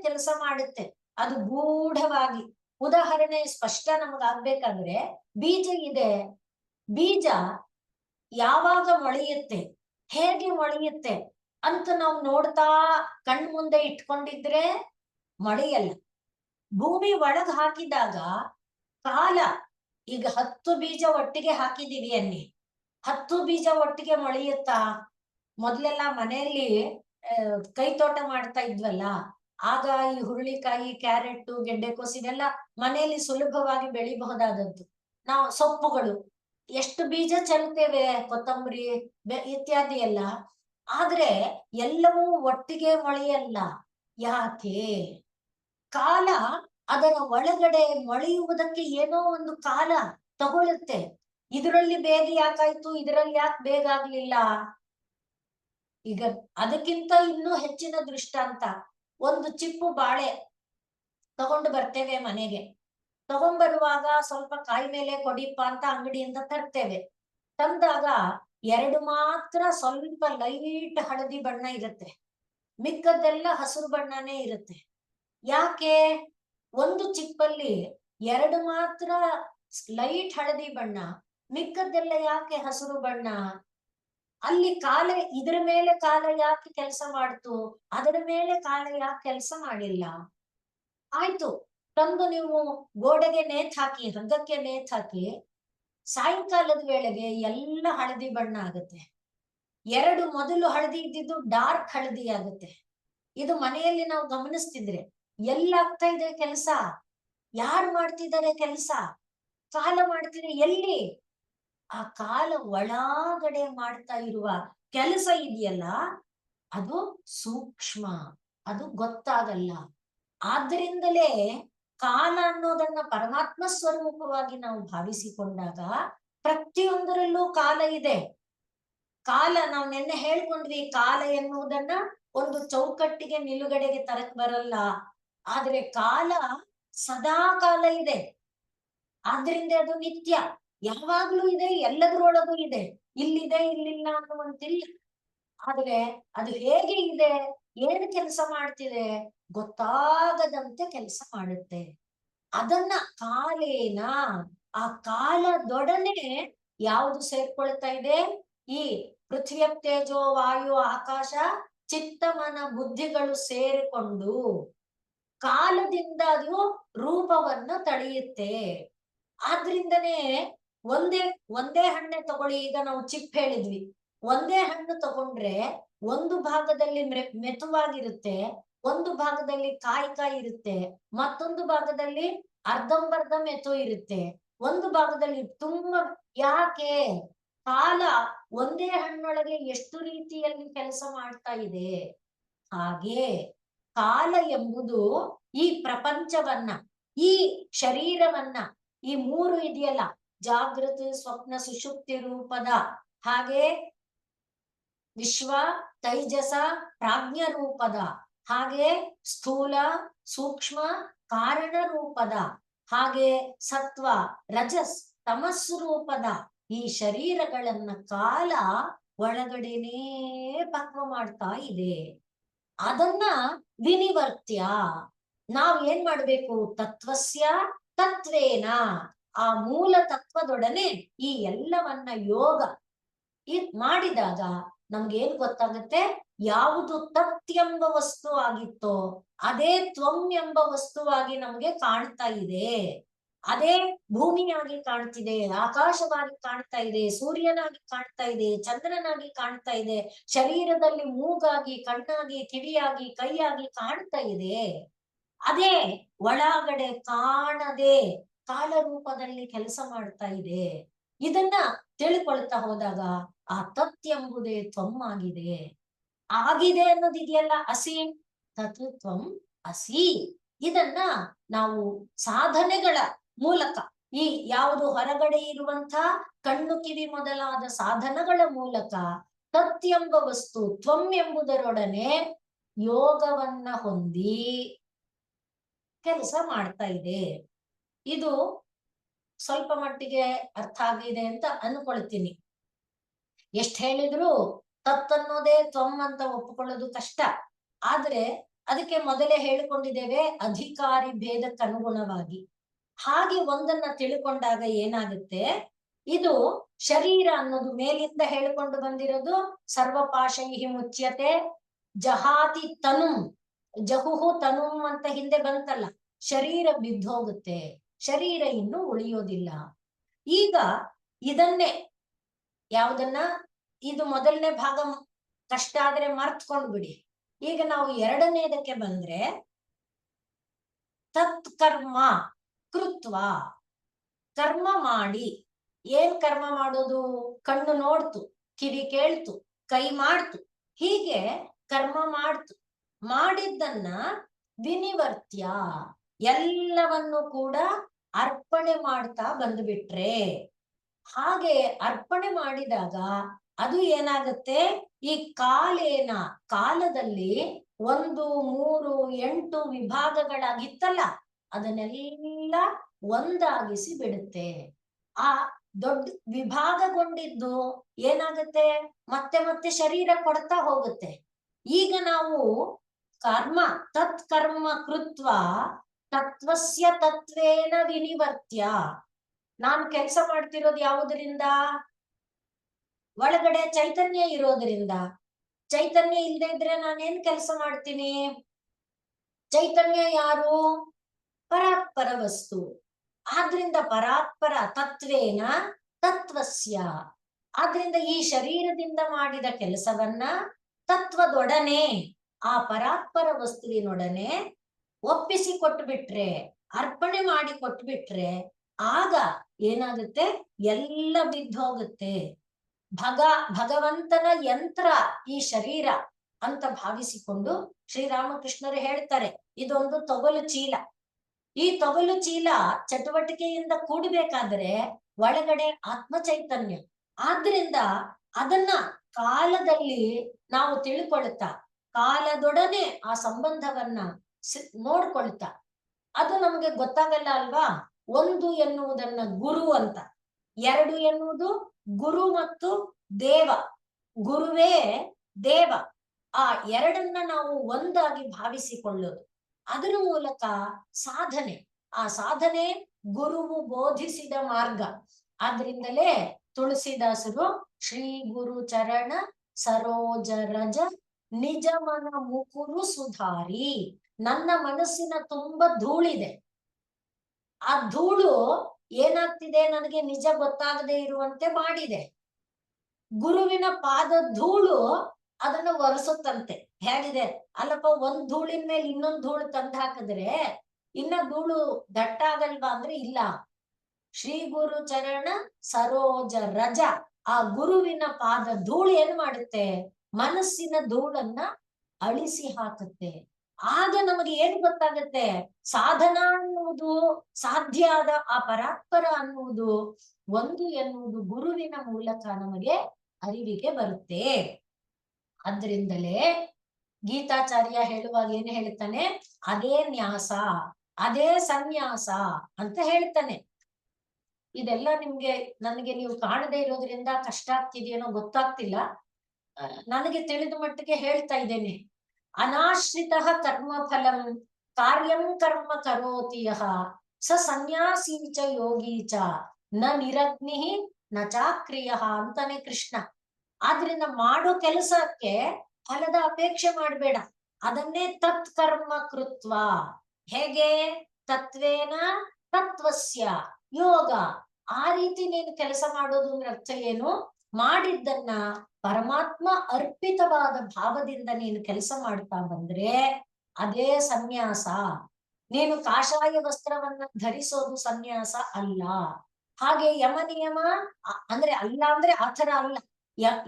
ಕೆಲಸ ಮಾಡುತ್ತೆ. ಅದು ಗೂಢವಾಗಿ ಉದಾಹರಣೆ ಸ್ಪಷ್ಟ ನಮಗಾಗ್ಬೇಕಂದ್ರೆ ಬೀಜ ಇದೆ. ಬೀಜ ಯಾವಾಗ ಮೊಳೆಯುತ್ತೆ, ಹೇಗೆ ಮೊಳೆಯುತ್ತೆ ಅಂತ ನಾವು ನೋಡ್ತಾ ಕಣ್ ಮುಂದೆ ಇಟ್ಕೊಂಡಿದ್ರೆ ಮೊಳೆಯಲ್ಲ. ಭೂಮಿ ಒಳಗ್ ಹಾಕಿದಾಗ ಕಾಲ, ಈಗ 10 ಬೀಜ ಒಟ್ಟಿಗೆ ಹಾಕಿದೀವಿ ಅನ್ನಿ, 10 ಬೀಜ ಒಟ್ಟಿಗೆ ಮೊಳೆಯುತ್ತಾ? ಮೊದ್ಲೆಲ್ಲ ಮನೆಯಲ್ಲಿ ಕೈ ತೋಟ ಮಾಡ್ತಾ ಇದ್ವಲ್ಲ, ಆಗ ಈ ಹುರುಳಿಕಾಯಿ, ಕ್ಯಾರೆಟ್, ಗೆಡ್ಡೆಕೋಸು ಇದೆಲ್ಲ ಮನೆಯಲ್ಲಿ ಸುಲಭವಾಗಿ ಬೆಳಿಬಹುದಾದದ್ದು. ನಾವು ಸೊಪ್ಪುಗಳು ಎಷ್ಟು ಬೀಜ ಚೆಲ್ತೇವೆ, ಕೊತ್ತಂಬರಿ ಇತ್ಯಾದಿ ಎಲ್ಲ. ಆದ್ರೆ ಎಲ್ಲವೂ ಒಟ್ಟಿಗೆ ಮೊಳೆಯಲ್ಲ. ಯಾಕೆ? ಕಾಲ ಅದರ ಒಳಗಡೆ ಮೊಳೆಯುವುದಕ್ಕೆ ಏನೋ ಒಂದು ಕಾಲ ತಗೊಳುತ್ತೆ. ಇದರಲ್ಲಿ ಬೇಗ ಯಾಕಾಯ್ತು, ಇದರಲ್ಲಿ ಯಾಕೆ ಬೇಗ ಆಗ್ಲಿಲ್ಲ? ಈಗ ಅದಕ್ಕಿಂತ ಇನ್ನೂ ಹೆಚ್ಚಿನ ದೃಷ್ಟಾಂತ, ಒಂದು ಚಿಪ್ಪು ಬಾಳೆ ತಗೊಂಡು ಬರ್ತೇವೆ ಮನೆಗೆ. ತಗೊಂಡ್ಬರುವಾಗ ಸ್ವಲ್ಪ ಕಾಯಿ ಮೇಲೆ ಕೊಡಿಪ್ಪ ಅಂತ ಅಂಗಡಿಯಿಂದ ತರ್ತೇವೆ. ತಂದಾಗ 2 ಮಾತ್ರ ಸ್ವಲ್ಪ ಲೈಟ್ ಹಳದಿ ಬಣ್ಣ ಇರುತ್ತೆ, ಮಿಕ್ಕದ್ದೆಲ್ಲ ಹಸಿರು ಬಣ್ಣನೇ ಇರುತ್ತೆ. ಯಾಕೆ? ಒಂದು ಚಿಪ್ಪಲ್ಲಿ 2 ಮಾತ್ರ ಲೈಟ್ ಹಳದಿ ಬಣ್ಣ, ಮಿಕ್ಕದ್ದೆಲ್ಲ ಯಾಕೆ ಹಸಿರು ಬಣ್ಣ? ಅಲ್ಲಿ ಕಾಲ, ಇದ್ರ ಮೇಲೆ ಕಾಲ ಯಾಕೆ ಕೆಲಸ ಮಾಡ್ತು, ಅದರ ಮೇಲೆ ಕಾಲ ಯಾಕೆ ಕೆಲಸ ಮಾಡಿಲ್ಲ? ಆಯ್ತು, ತಂದು ನೀವು ಗೋಡೆಗೆ ನೇತ್ ಹಾಕಿ, ಹಗ್ಗಕ್ಕೆ ನೇತ್ ಹಾಕಿ, ಸಾಯಂಕಾಲದ ವೇಳೆಗೆ ಎಲ್ಲ ಹಳದಿ ಬಣ್ಣ ಆಗುತ್ತೆ. 2 ಮೊದಲು ಹಳದಿ ಇದ್ದಿದ್ದು ಡಾರ್ಕ್ ಹಳದಿ ಆಗುತ್ತೆ. ಇದು ಮನೆಯಲ್ಲಿ ನಾವು ಗಮನಿಸ್ತಿದ್ರೆ ಎಲ್ಲಾಗ್ತಾ ಇದೆ ಕೆಲಸ? ಯಾರು ಮಾಡ್ತಿದ್ದಾರೆ ಕೆಲಸ? ಕಾಲ ಮಾಡ್ತಿದ್ರೆ ಎಲ್ಲಿ? ಆ ಕಾಲ ಒಳಗಡೆ ಮಾಡ್ತಾ ಇರುವ ಕೆಲಸ ಇದೆಯಲ್ಲ, ಅದು ಸೂಕ್ಷ್ಮ, ಅದು ಗೊತ್ತಾಗಲ್ಲ. ಆದ್ರಿಂದಲೇ ಕಾಲ ಅನ್ನೋದನ್ನ ಪರಮಾತ್ಮ ಸ್ವರೂಪವಾಗಿ ನಾವು ಭಾವಿಸಿಕೊಂಡಾಗ ಪ್ರತಿಯೊಂದರಲ್ಲೂ ಕಾಲ ಇದೆ. ಕಾಲ, ನಾವು ನಿನ್ನೆ ಹೇಳ್ಕೊಂಡ್ವಿ, ಕಾಲ ಎನ್ನುವುದನ್ನ ಒಂದು ಚೌಕಟ್ಟಿಗೆ ನಿಲುಗಡೆಗೆ ತರಕ್ ಬರಲ್ಲ. ಆದ್ರೆ ಕಾಲ ಸದಾ ಕಾಲ ಇದೆ, ಆದ್ರಿಂದ ಅದು ನಿತ್ಯ, ಯಾವಾಗ್ಲೂ ಇದೆ, ಎಲ್ಲದ್ರೊಳಗೂ ಇದೆ. ಇಲ್ಲಿದೆ ಇಲ್ಲಿಲ್ಲ ಅನ್ನುವಂತಿಲ್ಲ. ಆದ್ರೆ ಅದು ಹೇಗೆ ಇದೆ, ಏನು ಕೆಲಸ ಮಾಡ್ತಿದೆ ಗೊತ್ತಾಗದಂತೆ ಕೆಲಸ ಮಾಡುತ್ತೆ. ಅದನ್ನ ಕಾಲೇನ, ಆ ಕಾಲದೊಡನೆ ಯಾವುದು ಸೇರ್ಕೊಳ್ತಾ ಇದೆ? ಈ ಪೃಥ್ವಿಯ ತೇಜೋ ವಾಯು ಆಕಾಶ ಚಿತ್ತ ಮನ ಬುದ್ಧಿಗಳು ಸೇರಿಕೊಂಡು ಕಾಲದಿಂದ ಅದು ರೂಪವನ್ನು ತಳೆಯುತ್ತೆ. ಆದ್ರಿಂದನೇ ಒಂದೇ ಒಂದೇ ಹಣ್ಣೆ ತಗೊಳ್ಳಿ, ಈಗ ನಾವು ಚಿಪ್ ಹೇಳಿದ್ವಿ, ಒಂದೇ ಹಣ್ಣು ತಗೊಂಡ್ರೆ ಒಂದು ಭಾಗದಲ್ಲಿ ಮೆತುವಾಗಿರುತ್ತೆ, ಒಂದು ಭಾಗದಲ್ಲಿ ಕಾಯಿ ಇರುತ್ತೆ, ಮತ್ತೊಂದು ಭಾಗದಲ್ಲಿ ಅರ್ಧಂಬರ್ಧ ಮೆತು ಇರುತ್ತೆ, ಒಂದು ಭಾಗದಲ್ಲಿ ತುಂಬಾ. ಯಾಕೆ? ಕಾಲ ಒಂದೇ ಹಣ್ಣೊಳಗೆ ಎಷ್ಟು ರೀತಿಯಲ್ಲಿ ಕೆಲಸ ಮಾಡ್ತಾ ಇದೆ. ಹಾಗೆ ಕಾಲ ಎಂಬುದು ಈ ಪ್ರಪಂಚವನ್ನ, ಈ ಶರೀರವನ್ನ, ಈ 3 ಇದೆಯಲ್ಲ, ಜಾಗೃತಿ ಸ್ವಪ್ನ ಸುಷುಪ್ತಿ ರೂಪದ, ಹಾಗೆ ವಿಶ್ವ ತೈಜಸ ಪ್ರಾಜ್ಞ ರೂಪದ, ಹಾಗೆ ಸ್ಥೂಲ ಸೂಕ್ಷ್ಮ ಕಾರಣ ರೂಪದ, ಹಾಗೆ ಸತ್ವ ರಜಸ್ ತಮಸ್ಸು ರೂಪದ ಈ ಶರೀರಗಳನ್ನ ಕಾಲ ಒಳಗಡೆನೇ ಪಕ್ವ ಮಾಡ್ತಾ ಇದೆ. ಅದನ್ನ ವಿನಿವರ್ತ್ಯ ನಾವ್ ಏನ್ ಮಾಡ್ಬೇಕು? ತತ್ವಸ್ಯ ತತ್ವೇನ, ಆ ಮೂಲ ತತ್ವದೊಡನೆ ಈ ಎಲ್ಲವನ್ನ ಯೋಗ ಮಾಡಿದಾಗ ನಮ್ಗೆ ಏನ್ ಗೊತ್ತಾಗುತ್ತೆ? ಯಾವುದು ತತ್ ಎಂಬ ವಸ್ತು ಆಗಿತ್ತೋ ಅದೇ ತ್ವಂ ಎಂಬ ವಸ್ತುವಾಗಿ ನಮ್ಗೆ ಕಾಣ್ತಾ ಇದೆ. ಅದೇ ಭೂಮಿಯಾಗಿ ಕಾಣ್ತಿದೆ, ಆಕಾಶವಾಗಿ ಕಾಣ್ತಾ ಇದೆ, ಸೂರ್ಯನಾಗಿ ಕಾಣ್ತಾ ಇದೆ, ಚಂದ್ರನಾಗಿ ಕಾಣ್ತಾ ಇದೆ, ಶರೀರದಲ್ಲಿ ಮೂಗಾಗಿ, ಕಣ್ಣಾಗಿ, ಕಿವಿಯಾಗಿ, ಕೈಯಾಗಿ ಕಾಣ್ತಾ ಇದೆ. ಅದೇ ಒಳಗಡೆ ಕಾಣದೆ ಕಾಲ ರೂಪದಲ್ಲಿ ಕೆಲಸ ಮಾಡ್ತಾ ಇದೆ. ಇದನ್ನ ತಿಳ್ಕೊಳ್ತಾ ಹೋದಾಗ ಆ ತತ್ ಎಂಬುದೇ ತ್ವಂ ಆಗಿದೆ. ಆಗಿದೆ ಅನ್ನೋದಿದೆಯಲ್ಲ, ಅಸಿ ತತ್ ತ್ವಂ ಅಸಿ. ಇದನ್ನ ನಾವು ಸಾಧನೆಗಳ ಮೂಲಕ, ಈ ಯಾವುದು ಹೊರಗಡೆ ಇರುವಂತ ಕಣ್ಣು ಕಿವಿ ಮೊದಲಾದ ಸಾಧನಗಳ ಮೂಲಕ ತತ್ ಎಂಬ ವಸ್ತು ತ್ವಂ ಎಂಬುದರೊಡನೆ ಯೋಗವನ್ನ ಹೊಂದಿ ಕೆಲಸ ಮಾಡ್ತಾ ಇದೆ. ಇದು ಸ್ವಲ್ಪ ಮಟ್ಟಿಗೆ ಅರ್ಥ ಆಗಿದೆ ಅಂತ ಅನ್ಕೊಳ್ತೀನಿ. ಎಷ್ಟ್ ಹೇಳಿದ್ರು ತತ್ ಅನ್ನೋದೇ ತ್ವಂ ಅಂತ ಒಪ್ಪಿಕೊಳ್ಳೋದು ಕಷ್ಟ. ಆದ್ರೆ ಅದಕ್ಕೆ ಮೊದಲೇ ಹೇಳಿಕೊಂಡಿದ್ದೇವೆ, ಅಧಿಕಾರಿ ಭೇದಕ್ಕನುಗುಣವಾಗಿ ಹಾಗೆ ಒಂದನ್ನ ತಿಳ್ಕೊಂಡಾಗ ಏನಾಗುತ್ತೆ, ಇದು ಶರೀರ ಅನ್ನೋದು ಮೇಲಿಂದ ಹೇಳ್ಕೊಂಡು ಬಂದಿರೋದು ಸರ್ವಪಾಶೈಹಿ ಮುಚ್ಯತೆ ಜಹಾತಿ ತನುಂ, ಜಹುಹು ತನುಂ ಅಂತ ಹಿಂದೆ ಬಂತಲ್ಲ, ಶರೀರ ಬಿದ್ದೋಗುತ್ತೆ, ಶರೀರ ಇನ್ನು ಉಳಿಯೋದಿಲ್ಲ. ಈಗ ಇದನ್ನೇ ಯಾವ್ದನ್ನ, ಇದು ಮೊದಲನೇ ಭಾಗ ಕಷ್ಟ ಆದ್ರೆ ಮರ್ತ್ಕೊಂಡ್ ಬಿಡಿ. ಈಗ ನಾವು ಎರಡನೇದಕ್ಕೆ ಬಂದ್ರೆ, ತತ್ ಕರ್ಮ ಕೃತ್ವ, ಕರ್ಮ ಮಾಡಿ. ಏನ್ ಕರ್ಮ ಮಾಡೋದು? ಕಣ್ಣು ನೋಡ್ತು, ಕಿವಿ ಕೇಳ್ತು, ಕೈ ಮಾಡ್ತು, ಹೀಗೆ ಕರ್ಮ ಮಾಡ್ತು. ಮಾಡಿದ್ದನ್ನ ವಿನಿವರ್ತ್ಯ, ಎಲ್ಲವನ್ನು ಕೂಡ ಅರ್ಪಣೆ ಮಾಡ್ತಾ ಬಂದ್ಬಿಟ್ರೆ, ಹಾಗೆ ಅರ್ಪಣೆ ಮಾಡಿದಾಗ ಅದು ಏನಾಗುತ್ತೆ, ಈ ಕಾಲೇನ, ಕಾಲದಲ್ಲಿ 1, 3, 8 ವಿಭಾಗಗಳಾಗಿತ್ತಲ್ಲ, ಅದನ್ನೆಲ್ಲ ಒಂದಾಗಿಸಿ ಬಿಡುತ್ತೆ. ಆ ದೊಡ್ಡ ವಿಭಾಗಗೊಂಡಿದ್ದು ಏನಾಗುತ್ತೆ, ಮತ್ತೆ ಮತ್ತೆ ಶರೀರ ಕೊಡ್ತಾ ಹೋಗುತ್ತೆ. ಈಗ ನಾವು ಕರ್ಮ, ತತ್ ಕರ್ಮ ಕೃತ್ವ ತತ್ವಸ್ಯ ತತ್ವೇನ ವಿನಿವರ್ತ್ಯ. ನಾನು ಕೆಲಸ ಮಾಡ್ತಿರೋದು ಯಾವುದರಿಂದ? ಒಳಗಡೆ ಚೈತನ್ಯ ಇರೋದ್ರಿಂದ. ಚೈತನ್ಯ ಇಲ್ಲದೆ ಇದ್ರೆ ನಾನೇನ್ ಕೆಲಸ ಮಾಡ್ತೀನಿ? ಚೈತನ್ಯ ಯಾರು? ಪರಾತ್ಪರ ವಸ್ತು. ಆದ್ರಿಂದ ಪರಾತ್ಪರ ತತ್ವೇನ ತತ್ವಸ್ಯ, ಆದ್ರಿಂದ ಈ ಶರೀರದಿಂದ ಮಾಡಿದ ಕೆಲಸವನ್ನ ತತ್ವದೊಡನೆ, ಆ ಪರಾತ್ಪರ ವಸ್ತುವಿನೊಡನೆ ಒಪ್ಪಿಸಿ ಕೊಟ್ಬಿಟ್ರೆ, ಅರ್ಪಣೆ ಮಾಡಿ ಕೊಟ್ಬಿಟ್ರೆ, ಆಗ ಏನಾಗುತ್ತೆ, ಎಲ್ಲ ಬಿದ್ದೋಗುತ್ತೆ. ಭಗವಂತನ ಯಂತ್ರ ಈ ಶರೀರ ಅಂತ ಭಾವಿಸಿಕೊಂಡು ಶ್ರೀರಾಮಕೃಷ್ಣರು ಹೇಳ್ತಾರೆ, ಇದೊಂದು ತೊಗಲು ಚೀಲ. ಈ ತೊಗಲು ಚೀಲ ಚಟುವಟಿಕೆಯಿಂದ ಕೂಡಬೇಕಾದ್ರೆ ಒಳಗಡೆ ಆತ್ಮ ಚೈತನ್ಯ. ಆದ್ರಿಂದ ಅದನ್ನ ಕಾಲದಲ್ಲಿ ನಾವು ತಿಳ್ಕೊಳ್ತಾ, ಕಾಲದೊಡನೆ ಆ ಸಂಬಂಧವನ್ನ ನೋಡ್ಕೊಳ್ತಾ, ಅದು ನಮ್ಗೆ ಗೊತ್ತಾಗಲ್ಲ ಅಲ್ವಾ. 1 ಎನ್ನುವುದನ್ನ ಗುರು ಅಂತ, 2 ಎನ್ನುವುದು ಗುರು ಮತ್ತು ದೇವ, ಗುರುವೇ ದೇವ. ಆ ಎರಡನ್ನ ನಾವು ಒಂದಾಗಿ ಭಾವಿಸಿಕೊಳ್ಳೋದು, ಅದರ ಮೂಲಕ ಸಾಧನೆ. ಆ ಸಾಧನೆ ಗುರುವು ಬೋಧಿಸಿದ ಮಾರ್ಗ. ಆದ್ರಿಂದಲೇ ತುಳಸಿದಾಸರು ಶ್ರೀ ಗುರು ಚರಣ ಸರೋಜ ರಜ ನಿಜ ಮನ ಮುಕುರು ಸುಧಾರಿ. ನನ್ನ ಮನಸ್ಸಿನ ತುಂಬ ಧೂಳಿದೆ, ಆ ಧೂಳು ಏನಾಗ್ತಿದೆ, ನನಗೆ ನಿಜ ಗೊತ್ತಾಗದೆ ಇರುವಂತೆ ಮಾಡಿದೆ. ಗುರುವಿನ ಪಾದ ಧೂಳು ಅದನ್ನ ಒರೆಸುತ್ತಂತೆ. ಹೇಗಿದೆ ಅಲ್ಲಪ್ಪ, ಒಂದ್ ಧೂಳಿನ ಮೇಲೆ ಇನ್ನೊಂದ್ ಧೂಳು ತಂದು ಹಾಕಿದ್ರೆ ಇನ್ನ ಧೂಳು ದಟ್ಟ ಆಗಲ್ವಾ ಅಂದ್ರೆ ಇಲ್ಲ. ಶ್ರೀ ಗುರು ಚರಣ ಸರೋಜ ರಜ, ಆ ಗುರುವಿನ ಪಾದ ಧೂಳು ಏನ್ ಮಾಡುತ್ತೆ, ಮನಸ್ಸಿನ ಧೂಳನ್ನ ಅಳಿಸಿ ಹಾಕುತ್ತೆ. ಆಗ ನಮಗೆ ಏನ್ ಗೊತ್ತಾಗುತ್ತೆ, ಸಾಧನ ಅನ್ನುವುದು ಸಾಧ್ಯ ಆದ ಆ ಪರಾತ್ಪರ ಅನ್ನುವುದು 1 ಎನ್ನುವುದು ಗುರುವಿನ ಮೂಲಕ ನಮಗೆ ಅರಿವಿಗೆ ಬರುತ್ತೆ. ಆದ್ರಿಂದಲೇ ಗೀತಾಚಾರ್ಯ ಹೇಳುವಾಗ ಏನ್ ಹೇಳ್ತಾನೆ, ಅದೇ ನ್ಯಾಸ, ಅದೇ ಸನ್ಯಾಸ ಅಂತ ಹೇಳ್ತಾನೆ. ಇದೆಲ್ಲ ನಿಮ್ಗೆ, ನನಗೆ ನೀವು ಕಾಣದೇ ಇರೋದ್ರಿಂದ ಕಷ್ಟ ಆಗ್ತಿದೆಯೇನೋ ಗೊತ್ತಾಗ್ತಿಲ್ಲ, ನನಗೆ ತಿಳಿದ ಮಟ್ಟಿಗೆ ಹೇಳ್ತಾ ಇದ್ದೇನೆ. ಅನಾಶ್ರಿತ ಕರ್ಮ ಫಲಂ ಕಾರ್ಯಂ ಕರ್ಮ ಕರೋತಿ ಯಃ ಸ ಸನ್ಯಾಸಿ ಚ ಯೋಗಿ ಚ ನ ನಿರಗ್ನಿ ನ ಚಾಕ್ರಿಯ ಅಂತಾನೆ ಕೃಷ್ಣ. ಆದ್ರಿಂದ ಮಾಡೋ ಕೆಲಸಕ್ಕೆ ಫಲದ ಅಪೇಕ್ಷೆ ಮಾಡ್ಬೇಡ, ಅದನ್ನೇ ತತ್ ಕರ್ಮ ಕೃತ್ವ. ಹೇಗೆ? ತತ್ವೇನ ತತ್ವಸ್ಯ ಯೋಗ. ಆ ರೀತಿ ನೀನು ಕೆಲಸ ಮಾಡೋದು ಅಂದ್ರೆ ಅರ್ಥ ಏನು? ಮಾಡಿದ್ದನ್ನ ಪರಮಾತ್ಮ ಅರ್ಪಿತವಾದ ಭಾವದಿಂದ ನೀನು ಕೆಲಸ ಮಾಡ್ತಾ ಬಂದ್ರೆ ಅದೇ ಸನ್ಯಾಸ. ನೀನು ಕಾಷಾಯ ವಸ್ತ್ರವನ್ನ ಧರಿಸೋದು ಸನ್ಯಾಸ ಅಲ್ಲ. ಹಾಗೆ ಯಮ ನಿಯಮ ಅಂದ್ರೆ ಅಲ್ಲ ಅಂದ್ರೆ ಆತರ ಅಲ್ಲ.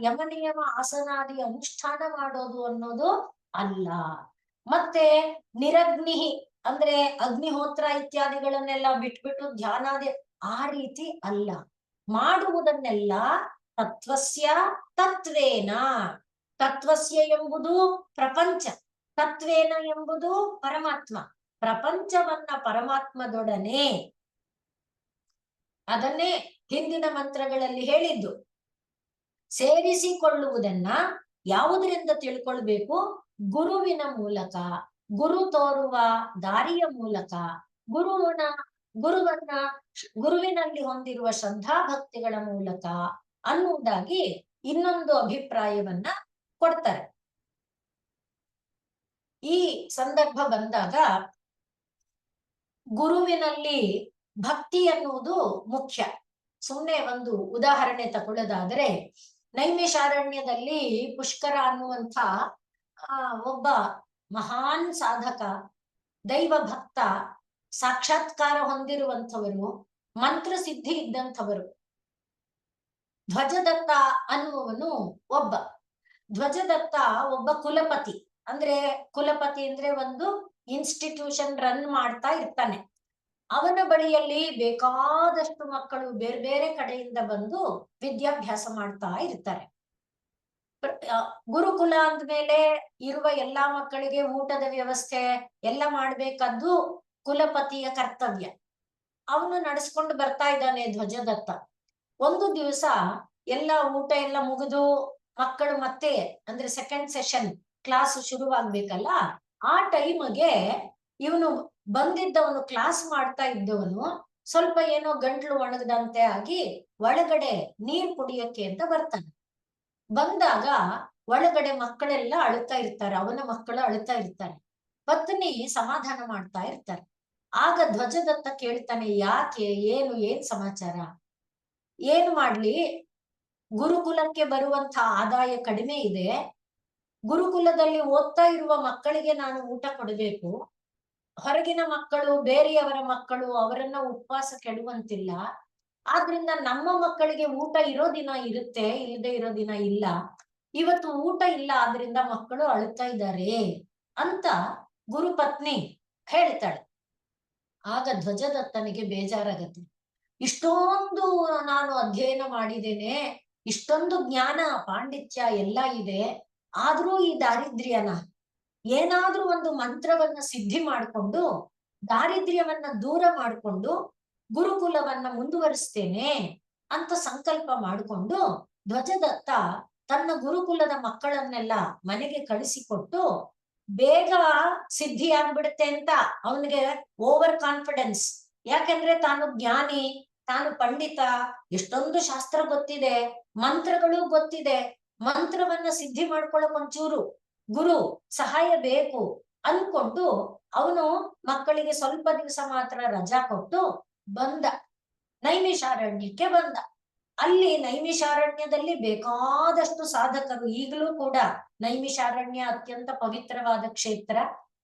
ಯಮ ನಿಯಮ ಆಸನಾದಿ ಅನುಷ್ಠಾನ ಮಾಡೋದು ಅನ್ನೋದು ಅಲ್ಲ. ಮತ್ತೆ ನಿರಗ್ನಿ ಅಂದ್ರೆ ಅಗ್ನಿಹೋತ್ರ ಇತ್ಯಾದಿಗಳನ್ನೆಲ್ಲ ಬಿಟ್ಬಿಟ್ಟು ಧ್ಯಾನಾದಿ ಆ ರೀತಿ ಅಲ್ಲ. ಮಾಡುವುದನ್ನೆಲ್ಲ ತತ್ವಸ್ಯ ತತ್ವೇನ. ತತ್ವಸ್ಯ ಎಂಬುದು ಪ್ರಪಂಚ, ತತ್ವೇನ ಎಂಬುದು ಪರಮಾತ್ಮ. ಪ್ರಪಂಚವನ್ನ ಪರಮಾತ್ಮದೊಡನೆ, ಅದನ್ನೇ ಹಿಂದಿನ ಮಂತ್ರಗಳಲ್ಲಿ ಹೇಳಿದ್ದು. ಸೇರಿಸಿಕೊಳ್ಳುವುದನ್ನ ಯಾವುದರಿಂದ ತಿಳ್ಕೊಳ್ಬೇಕು? ಗುರುವಿನ ಮೂಲಕ, ಗುರು ತೋರುವ ದಾರಿಯ ಮೂಲಕ, ಗುರುವಿನ ಗುರುವನ್ನ ಗುರುವಿನಲ್ಲಿ ಹೊಂದಿರುವ ಶ್ರದ್ಧಾ ಭಕ್ತಿಗಳ ಮೂಲಕ ಅನ್ನುವುದಾಗಿ ಇನ್ನೊಂದು ಅಭಿಪ್ರಾಯವನ್ನ ಕೊಡ್ತಾರೆ. ಈ ಸಂದರ್ಭ ಬಂದಾಗ ಗುರುವಿನಲ್ಲಿ ಭಕ್ತಿ ಎನ್ನುವುದು ಮುಖ್ಯ. ಸುಮ್ಮನೆ ಒಂದು ಉದಾಹರಣೆ ತಗೊಳ್ಳೋದಾದ್ರೆ, ನೈಮಿಷಾರಣ್ಯದಲ್ಲಿ ಪುಷ್ಕರ ಅನ್ನುವಂಥ ಒಬ್ಬ ಮಹಾನ್ ಸಾಧಕ, ದೈವ ಭಕ್ತ, ಸಾಕ್ಷಾತ್ಕಾರ ಹೊಂದಿರುವಂಥವರು, ಮಂತ್ರ ಸಿದ್ಧಿ ಇದ್ದಂಥವರು. ಧ್ವಜದತ್ತ ಅನ್ನುವವನು ಒಬ್ಬ. ಧ್ವಜದತ್ತ ಒಬ್ಬ ಕುಲಪತಿ. ಅಂದ್ರೆ ಕುಲಪತಿ ಅಂದ್ರೆ ಒಂದು ಇನ್ಸ್ಟಿಟ್ಯೂಷನ್ ರನ್ ಮಾಡ್ತಾ ಇರ್ತಾನೆ. ಅವನ ಬಳಿಯಲ್ಲಿ ಬೇಕಾದಷ್ಟು ಮಕ್ಕಳು ಬೇರೆ ಬೇರೆ ಕಡೆಯಿಂದ ಬಂದು ವಿದ್ಯಾಭ್ಯಾಸ ಮಾಡ್ತಾ ಇರ್ತಾರೆ. ಗುರುಕುಲ ಅಂದ್ಮೇಲೆ ಇರುವ ಎಲ್ಲಾ ಮಕ್ಕಳಿಗೆ ಊಟದ ವ್ಯವಸ್ಥೆ ಎಲ್ಲ ಮಾಡ್ಬೇಕಾದ್ದು ಕುಲಪತಿಯ ಕರ್ತವ್ಯ. ಅವನು ನಡೆಸ್ಕೊಂಡು ಬರ್ತಾ ಇದ್ದಾನೆ ಧ್ವಜದತ್ತ. ಒಂದು ದಿವಸ ಎಲ್ಲ ಊಟ ಎಲ್ಲ ಮುಗಿದು ಮಕ್ಕಳು ಮತ್ತೆ ಅಂದ್ರೆ ಸೆಕೆಂಡ್ ಸೆಷನ್ ಕ್ಲಾಸ್ ಶುರುವಾಗ್ಬೇಕಲ್ಲ, ಆ ಟೈಮ್ಗೆ ಇವನು ಬಂದಿದ್ದವನು, ಕ್ಲಾಸ್ ಮಾಡ್ತಾ ಇದ್ದವನು ಸ್ವಲ್ಪ ಏನೋ ಗಂಟ್ಲು ಒಣಗದಂತೆ ಆಗಿ ಒಳಗಡೆ ನೀರ್ ಕುಡಿಯಕ್ಕೆ ಅಂತ ಬರ್ತಾನೆ. ಬಂದಾಗ ಒಳಗಡೆ ಮಕ್ಕಳೆಲ್ಲ ಅಳ್ತಾ ಇರ್ತಾರೆ, ಅವನ ಮಕ್ಕಳು ಅಳ್ತಾ ಇರ್ತಾರೆ. ಪತ್ನಿ ಸಮಾಧಾನ ಮಾಡ್ತಾ ಇರ್ತಾರೆ. ಆಗ ಧ್ವಜದತ್ತ ಕೇಳ್ತಾನೆ, ಯಾಕೆ, ಏನ್ ಸಮಾಚಾರ? ಏನು ಮಾಡ್ಲಿ, ಗುರುಕುಲಕ್ಕೆ ಬರುವಂತ ಆದಾಯ ಕಡಿಮೆ ಇದೆ. ಗುರುಕುಲದಲ್ಲಿ ಓದ್ತಾ ಇರುವ ಮಕ್ಕಳಿಗೆ ನಾನು ಊಟ ಕೊಡಬೇಕು. ಹೊರಗಿನ ಮಕ್ಕಳು, ಬೇರೆಯವರ ಮಕ್ಕಳು, ಅವರನ್ನ ಉಪವಾಸ ಕೆಡುವಂತಿಲ್ಲ. ಆದ್ರಿಂದ ನಮ್ಮ ಮಕ್ಕಳಿಗೆ ಊಟ ಇರೋ ದಿನ ಇರುತ್ತೆ, ಇಲ್ಲದೆ ಇರೋ ದಿನ ಇಲ್ಲ. ಇವತ್ತು ಊಟ ಇಲ್ಲ, ಆದ್ರಿಂದ ಮಕ್ಕಳು ಅಳ್ತಾ ಇದ್ದಾರೆ ಅಂತ ಗುರುಪತ್ನಿ ಹೇಳ್ತಾಳೆ. ಆಗ ಧ್ವಜದತ್ತನಿಗೆ ಬೇಜಾರಾಗತ್ತೆ. ಇಷ್ಟೊಂದು ನಾನು ಅಧ್ಯಯನ ಮಾಡಿದ್ದೇನೆ, ಇಷ್ಟೊಂದು ಜ್ಞಾನ ಪಾಂಡಿತ್ಯ ಎಲ್ಲ ಇದೆ, ಆದ್ರೂ ಈ ದಾರಿದ್ರ್ಯನ, ಏನಾದ್ರೂ ಒಂದು ಮಂತ್ರವನ್ನ ಸಿದ್ಧಿ ಮಾಡಿಕೊಂಡು ದಾರಿದ್ರ್ಯವನ್ನ ದೂರ ಮಾಡಿಕೊಂಡು ಗುರುಕುಲವನ್ನ ಮುಂದುವರಿಸ್ತೇನೆ ಅಂತ ಸಂಕಲ್ಪ ಮಾಡಿಕೊಂಡು ಧ್ವಜದತ್ತ ತನ್ನ ಗುರುಕುಲದ ಮಕ್ಕಳನ್ನೆಲ್ಲ ಮನೆಗೆ ಕಳಿಸಿಕೊಟ್ಟು ಬೇಗ ಸಿದ್ಧಿ ಆಗ್ಬಿಡುತ್ತೆ ಅಂತ ಅವನಿಗೆ ಓವರ್ ಕಾನ್ಫಿಡೆನ್ಸ್. ಯಾಕಂದ್ರೆ ತಾನು ಜ್ಞಾನಿ, ತಾನು ಪಂಡಿತ, ಎಷ್ಟೊಂದು ಶಾಸ್ತ್ರ ಗೊತ್ತಿದೆ, ಮಂತ್ರಗಳು ಗೊತ್ತಿದೆ, ಮಂತ್ರವನ್ನ ಸಿದ್ಧಿ ಮಾಡ್ಕೊಳ್ಳೋಕ್ ಒಂಚೂರು ಗುರು ಸಹಾಯ ಬೇಕು ಅನ್ಕೊಂಡು ಅವನು ಮಕ್ಕಳಿಗೆ ಸ್ವಲ್ಪ ದಿವಸ ಮಾತ್ರ ರಜಾ ಕೊಟ್ಟು ಬಂದ, ನೈಮಿಷಾರಣ್ಯಕ್ಕೆ ಬಂದ. ಅಲ್ಲಿ ನೈಮಿಷಾರಣ್ಯದಲ್ಲಿ ಬೇಕಾದಷ್ಟು ಸಾಧಕರು, ಈಗಲೂ ಕೂಡ ನೈಮಿಷಾರಣ್ಯ ಅತ್ಯಂತ ಪವಿತ್ರವಾದ ಕ್ಷೇತ್ರ.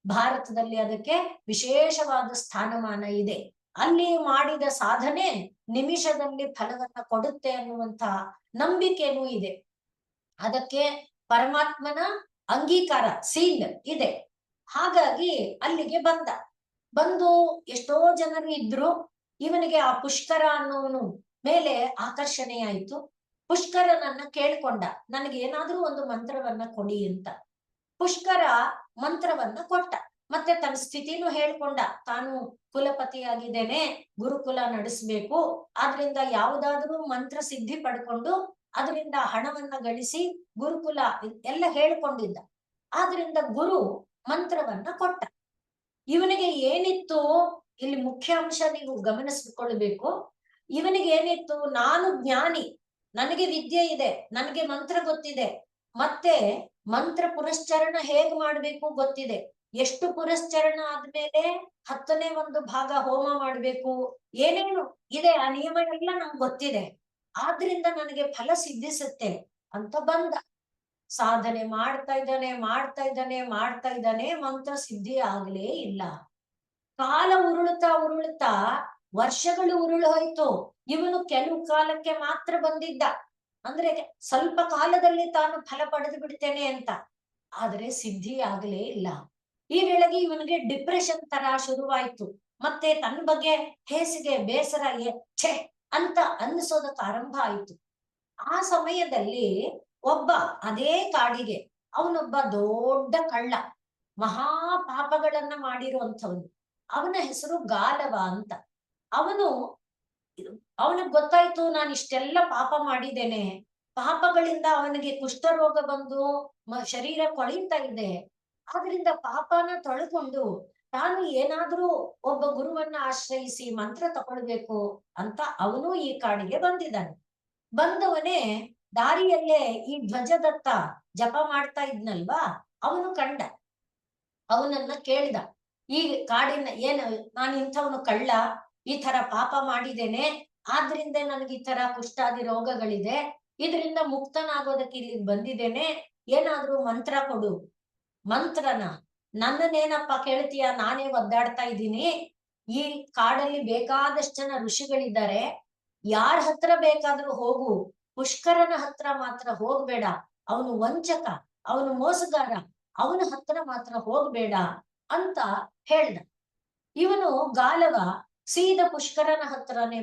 ಭಾರತದಲ್ಲಿ ಅದಕ್ಕೆ ವಿಶೇಷವಾದ ಸ್ಥಾನಮಾನ ಇದೆ. ಅಲ್ಲಿ ಮಾಡಿದ ಸಾಧನೆ ನಿಮಿಷದಲ್ಲಿ ಫಲವನ್ನ ಕೊಡುತ್ತೆ ಅನ್ನುವಂತ ನಂಬಿಕೆನೂ ಇದೆ. ಅದಕ್ಕೆ ಪರಮಾತ್ಮನ ಅಂಗೀಕಾರ, ಸೀಲ್ ಇದೆ. ಹಾಗಾಗಿ ಅಲ್ಲಿಗೆ ಬಂದು ಎಷ್ಟೋ ಜನರು ಇದ್ರು. ಇವನಿಗೆ ಆ ಪುಷ್ಕರ ಅನ್ನೋನು ಮೇಲೆ ಆಕರ್ಷಣೆ ಆಯ್ತು. ಪುಷ್ಕರನನ್ನ ಕೇಳ್ಕೊಂಡ, ನನಗೆ ಏನಾದ್ರೂ ಒಂದು ಮಂತ್ರವನ್ನ ಕೊಡಿ ಅಂತ. ಪುಷ್ಕರ ಮಂತ್ರವನ್ನ ಕೊಟ್ಟ. ಮತ್ತೆ ತನ್ನ ಸ್ಥಿತಿನೂ ಹೇಳ್ಕೊಂಡ, ತಾನು ಕುಲಪತಿಯಾಗಿದ್ದೇನೆ, ಗುರುಕುಲ ನಡೆಸ್ಬೇಕು, ಆದ್ರಿಂದ ಯಾವುದಾದ್ರೂ ಮಂತ್ರ ಸಿದ್ಧಿ ಪಡ್ಕೊಂಡು ಅದರಿಂದ ಹಣವನ್ನ ಗಳಿಸಿ ಗುರುಕುಲ ಎಲ್ಲ ಹೇಳ್ಕೊಂಡಿದ್ದ. ಆದ್ರಿಂದ ಗುರು ಮಂತ್ರವನ್ನ ಕೊಟ್ಟ. ಇವನಿಗೆ ಏನಿತ್ತು, ಇಲ್ಲಿ ಮುಖ್ಯ ಅಂಶ ನೀವು ಗಮನಿಸಿಕೊಳ್ಬೇಕು. ಇವನಿಗೆ ಏನಿತ್ತು, ನಾನು ಜ್ಞಾನಿ, ನನಗೆ ವಿದ್ಯೆ ಇದೆ, ನನಗೆ ಮಂತ್ರ ಗೊತ್ತಿದೆ, ಮತ್ತೆ ಮಂತ್ರ ಪುರಶ್ಚರಣ ಹೇಗ್ ಮಾಡ್ಬೇಕು ಗೊತ್ತಿದೆ. ಎಷ್ಟು ಪುರಶ್ಚರಣ ಆದ್ಮೇಲೆ 10ನೇ ಒಂದು ಭಾಗ ಹೋಮ ಮಾಡ್ಬೇಕು, ಏನೇನು ಇದೆ ಆ ನಿಯಮ ಎಲ್ಲ ನಂಗೆ ಗೊತ್ತಿದೆ, ಆದ್ರಿಂದ ನನಗೆ ಫಲ ಸಿದ್ಧಿಸುತ್ತೆ ಅಂತ ಬಂದ. ಸಾಧನೆ ಮಾಡ್ತಾ ಇದ್ದಾನೆ, ಮಂತ್ರ ಸಿದ್ಧಿ ಆಗ್ಲೇ ಇಲ್ಲ. ಕಾಲ ಉರುಳುತ್ತಾ ವರ್ಷಗಳು ಉರುಳು ಹೋಯ್ತು. ಇವನು ಕೆಲವು ಕಾಲಕ್ಕೆ ಮಾತ್ರ ಬಂದಿದ್ದ, ಅಂದ್ರೆ ಸ್ವಲ್ಪ ಕಾಲದಲ್ಲಿ ತಾನು ಫಲ ಪಡೆದು ಬಿಡ್ತೇನೆ ಅಂತ. ಆದ್ರೆ ಸಿದ್ಧಿ ಆಗ್ಲೇ ಇಲ್ಲ. ಈ ವೇಳೆಗೆ ಇವನಿಗೆ ಡಿಪ್ರೆಷನ್ ತರ ಶುರುವಾಯ್ತು. ಮತ್ತೆ ತನ್ನ ಬಗ್ಗೆ ಹೇಸಿಗೆ, ಬೇಸರ, ಛೆ ಅಂತ ಅನ್ನಿಸೋದಕ್ಕೆ ಆರಂಭ ಆಯ್ತು. ಆ ಸಮಯದಲ್ಲಿ ಒಬ್ಬ, ಅದೇ ಕಾಡಿಗೆ ಅವನೊಬ್ಬ ದೊಡ್ಡ ಕಳ್ಳ, ಮಹಾ ಪಾಪಗಳನ್ನ ಮಾಡಿರುವಂಥವನು. ಅವನ ಹೆಸರು ಗಾಲವ ಅಂತ. ಅವನಿಗೆ ಗೊತ್ತಾಯ್ತು, ನಾನು ಇಷ್ಟೆಲ್ಲ ಪಾಪ ಮಾಡಿದ್ದೇನೆ, ಪಾಪಗಳಿಂದ ಅವನಿಗೆ ಕುಷ್ಠರೋಗ ಬಂದು ಶರೀರ ಕೊಳಿತಾ ಇದೆ. ಆದ್ರಿಂದ ಪಾಪನ ತೊಳ್ಕೊಂಡು ತಾನು ಏನಾದ್ರೂ ಒಬ್ಬ ಗುರುವನ್ನ ಆಶ್ರಯಿಸಿ ಮಂತ್ರ ತಗೊಳ್ಬೇಕು ಅಂತ ಅವನು ಈ ಕಾಡಿಗೆ ಬಂದಿದ್ದಾನೆ. ಬಂದವನೇ ದಾರಿಯಲ್ಲೇ ಈ ಧ್ವಜದತ್ತ ಜಪ ಮಾಡ್ತಾ ಇದ್ನಲ್ವಾ, ಅವನು ಕಂಡ. ಅವನನ್ನ ಕೇಳಿದ, ಈ ಕಾಡಿನ ಏನು ನಾನು ಇಂಥವನು ಕಳ್ಳ, ಈ ತರ ಪಾಪ ಮಾಡಿದ್ದೇನೆ, ಆದ್ರಿಂದ ನನಗೆ ಈ ತರ ಕುಷ್ಠಾದಿ ರೋಗಗಳಿದೆ, ಇದರಿಂದ ಮುಕ್ತನಾಗೋದಕ್ಕೆ ಇಲ್ಲಿ ಬಂದಿದ್ದೇನೆ, ಏನಾದ್ರೂ ಮಂತ್ರ ಕೊಡು. ಮಂತ್ರನ ನನ್ನನ್ನೇನಪ್ಪ ಕೇಳ್ತೀಯ, ನಾನೇ ಒದ್ದಾಡ್ತಾ ಇದ್ದೀನಿ. ಈ ಕಾಡಲ್ಲಿ ಬೇಕಾದಷ್ಟು ಜನ ಋಷಿಗಳಿದ್ದಾರೆ, ಯಾರ ಹತ್ರ ಬೇಕಾದ್ರೂ ಹೋಗು, ಪುಷ್ಕರನ ಹತ್ರ ಮಾತ್ರ ಹೋಗ್ಬೇಡ, ಅವನು ವಂಚಕ, ಅವನು ಮೋಸಗಾರ, ಅವನ ಹತ್ರ ಮಾತ್ರ ಹೋಗ್ಬೇಡ ಅಂತ ಹೇಳ್ದ. ಇವನು ಗಾಲವ ಸೀದ ಪುಷ್ಕರನ ಹತ್ರನೇ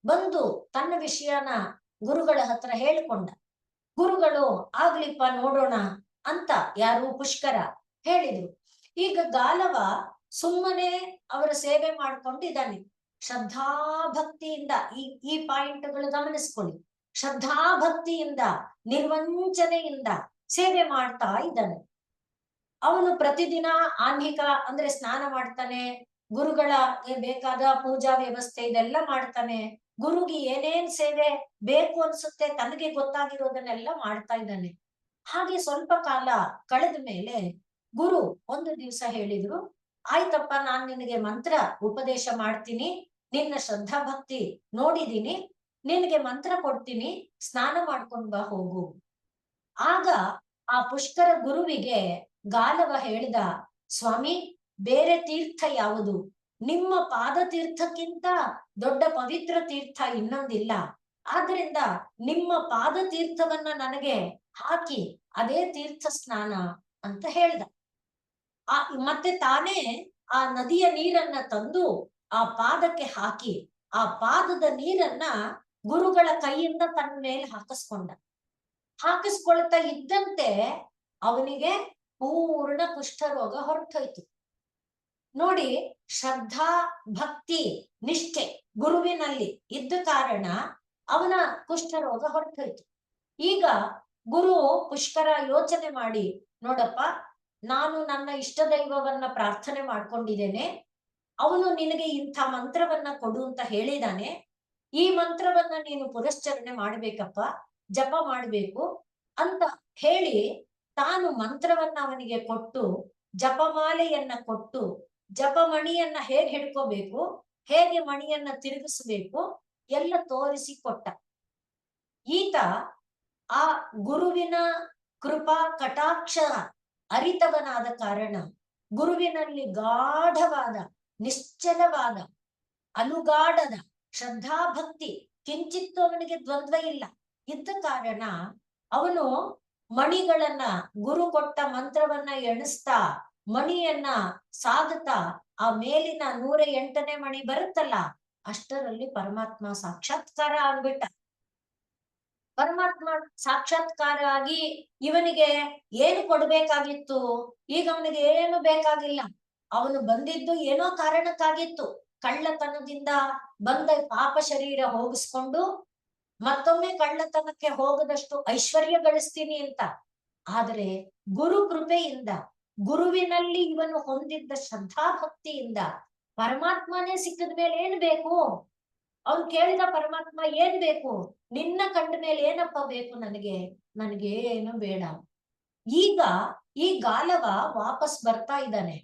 ಬಂದು ತನ್ನ ವಿಷಯನ ಗುರುಗಳ ಹತ್ರ ಹೇಳ್ಕೊಂಡ. ಗುರುಗಳು ಆಗ್ಲಿಪ್ಪ ನೋಡೋಣ ಅಂತ ಯಾರು ಪುಷ್ಕರ ಹೇಳಿದ್ರು. ಈಗ ಗಾಲವ ಸುಮ್ಮನೆ ಅವರ ಸೇವೆ ಮಾಡ್ಕೊಂಡಿದ್ದಾನೆ. ಶ್ರದ್ಧಾಭಕ್ತಿಯಿಂದ ಈ ಪಾಯಿಂಟ್ಗಳು ಗಮನಿಸ್ಕೊಳ್ಳಿ. ಶ್ರದ್ಧಾಭಕ್ತಿಯಿಂದ ನಿರ್ವಂಚನೆಯಿಂದ ಸೇವೆ ಮಾಡ್ತಾ ಇದ್ದಾನೆ. ಅವನು ಪ್ರತಿದಿನ ಆಹ್ನಿಕ ಅಂದ್ರೆ ಸ್ನಾನ ಮಾಡ್ತಾನೆ, ಗುರುಗಳಿಗೆ ಬೇಕಾದ ಪೂಜಾ ವ್ಯವಸ್ಥೆ ಇದೆಲ್ಲ ಮಾಡ್ತಾನೆ, ಗುರುಗೆ ಏನೇನ್ ಸೇವೆ ಬೇಕು ಅನ್ಸುತ್ತೆ ತನಗೆ ಗೊತ್ತಾಗಿರೋದನ್ನೆಲ್ಲ ಮಾಡ್ತಾ ಇದ್ದಾನೆ. ಹಾಗೆ ಸ್ವಲ್ಪ ಕಾಲ ಕಳೆದ ಮೇಲೆ ಗುರು ಒಂದು ದಿವಸ ಹೇಳಿದ್ರು, ಆಯ್ತಪ್ಪ, ನಾನ್ ನಿನಗೆ ಮಂತ್ರ ಉಪದೇಶ ಮಾಡ್ತೀನಿ, ನಿನ್ನ ಶ್ರದ್ಧಾ ಭಕ್ತಿ ನೋಡಿದೀನಿ, ನಿನಗೆ ಮಂತ್ರ ಕೊಡ್ತೀನಿ, ಸ್ನಾನ ಮಾಡ್ಕೊಂಡ್ ಬಾ ಹೋಗು. ಆಗ ಆ ಪುಷ್ಕರ ಗುರುವಿಗೆ ಗಾಲವ ಹೇಳಿದ, ಸ್ವಾಮಿ, ಬೇರೆ ತೀರ್ಥ ಯಾವುದು? ನಿಮ್ಮ ಪಾದ ತೀರ್ಥಕ್ಕಿಂತ ದೊಡ್ಡ ಪವಿತ್ರ ತೀರ್ಥ ಇನ್ನೊಂದಿಲ್ಲ. ಆದ್ರಿಂದ ನಿಮ್ಮ ಪಾದ ತೀರ್ಥವನ್ನ ನನಗೆ ಹಾಕಿ ಅದೇ ತೀರ್ಥ ಸ್ನಾನ ಅಂತ ಹೇಳ್ದ. ಮತ್ತೆ ತಾನೇ ಆ ನದಿಯ ನೀರನ್ನ ತಂದು ಆ ಪಾದಕ್ಕೆ ಹಾಕಿ ಆ ಪಾದದ ನೀರನ್ನ ಗುರುಗಳ ಕೈಯಿಂದ ತನ್ನ ಮೇಲೆ ಹಾಕಿಸ್ಕೊಳ್ತಾ ಇದ್ದಂತೆ ಅವನಿಗೆ ಪೂರ್ಣ ಕುಷ್ಠರೋಗ ಹೊರಟೋಯ್ತು. ನೋಡಿ, ಶ್ರದ್ಧಾ ಭಕ್ತಿ ನಿಷ್ಠೆ ಗುರುವಿನಲ್ಲಿ ಇದ್ದ ಕಾರಣ ಅವನ ಕುಷ್ಠರೋಗ ಹೊರಟೋಯ್ತು. ಈಗ ಗುರು ಪುಷ್ಕರ ಯೋಚನೆ ಮಾಡಿ, ನೋಡಪ್ಪ, ನಾನು ನನ್ನ ಇಷ್ಟ ದೈವವನ್ನ ಪ್ರಾರ್ಥನೆ ಮಾಡ್ಕೊಂಡಿದ್ದೇನೆ, ಅವನು ನಿನಗೆ ಇಂಥ ಮಂತ್ರವನ್ನ ಕೊಡು ಅಂತ ಹೇಳಿದಾನೆ, ಈ ಮಂತ್ರವನ್ನ ನೀನು ಪುರಶ್ಚರಣೆ ಮಾಡ್ಬೇಕಪ್ಪ, ಜಪ ಮಾಡ್ಬೇಕು ಅಂತ ಹೇಳಿ ತಾನು ಮಂತ್ರವನ್ನ ಅವನಿಗೆ ಕೊಟ್ಟು, ಜಪಮಾಲೆಯನ್ನ ಕೊಟ್ಟು, ಜಪಮಣಿಯನ್ನ ಹೇಗೆ ಹಿಡ್ಕೋಬೇಕು, ಹೇಗೆ ಮಣಿಯನ್ನ ತಿರುಗಿಸ್ಬೇಕು ಎಲ್ಲ ತೋರಿಸಿ ಕೊಟ್ಟ. ಈತ ಆ ಗುರುವಿನ ಕೃಪಾ ಕಟಾಕ್ಷ ಅರಿತವನಾದ ಕಾರಣ ಗುರುವಿನಲ್ಲಿ ಗಾಢವಾದ ನಿಶ್ಚಲವಾದ ಅನುಗಾಢದ ಶ್ರದ್ಧಾಭಕ್ತಿ ಕಿಂಚಿತ್ತು ಅವನಿಗೆ ದ್ವಂದ್ವ ಇಲ್ಲ ಇದ್ದ ಕಾರಣ ಅವನು ಮಣಿಗಳನ್ನ, ಗುರು ಕೊಟ್ಟ ಮಂತ್ರವನ್ನ ಎಣಿಸ್ತಾ ಮಣಿಯನ್ನ ಸಾಗುತ್ತಾ ಆ ಮೇಲಿನ 108ನೇ ಮಣಿ ಬರುತ್ತಲ್ಲ, ಅಷ್ಟರಲ್ಲಿ ಪರಮಾತ್ಮ ಸಾಕ್ಷಾತ್ಕಾರ ಆಗ್ಬಿಟ್ಟ. ಪರಮಾತ್ಮ ಸಾಕ್ಷಾತ್ಕಾರ ಆಗಿ ಇವನಿಗೆ ಏನು ಕೊಡ್ಬೇಕಾಗಿತ್ತು? ಈಗ ಅವನಿಗೆ ಏನು ಬೇಕಾಗಿಲ್ಲ. ಅವನು ಬಂದಿದ್ದು ಏನೋ ಕಾರಣಕ್ಕಾಗಿತ್ತು. ಕಳ್ಳತನದಿಂದ ಬಂದ ಪಾಪ ಶರೀರ ಹೋಗಿಸ್ಕೊಂಡು ಮತ್ತೊಮ್ಮೆ ಕಳ್ಳತನಕ್ಕೆ ಹೋಗದಷ್ಟು ಐಶ್ವರ್ಯ ಗಳಿಸ್ತೀನಿ ಅಂತ. ಆದರೆ ಗುರು ಕೃಪೆಯಿಂದ, ಗುರುವಿನಲ್ಲಿ ಇವನು ಹೊಂದಿದ್ದ ಶ್ರದ್ಧಾಭಕ್ತಿಯಿಂದ ಪರಮಾತ್ಮನೇ ಸಿಕ್ಕಿದ ಮೇಲೆ ಏನ್ ಬೇಕು? ಅವ್ನು ಕೇಳಿದ ಪರಮಾತ್ಮ, ಏನ್ ಬೇಕು? ನಿನ್ನ ಕಂಡ ಮೇಲೆ ಏನಪ್ಪ ಬೇಕು ನನಗೆ ಏನು ಬೇಡ. ಈಗ ಈ ಗಾಲವ ವಾಪಸ್ ಬರ್ತಾ ಇದ್ದಾನೆ.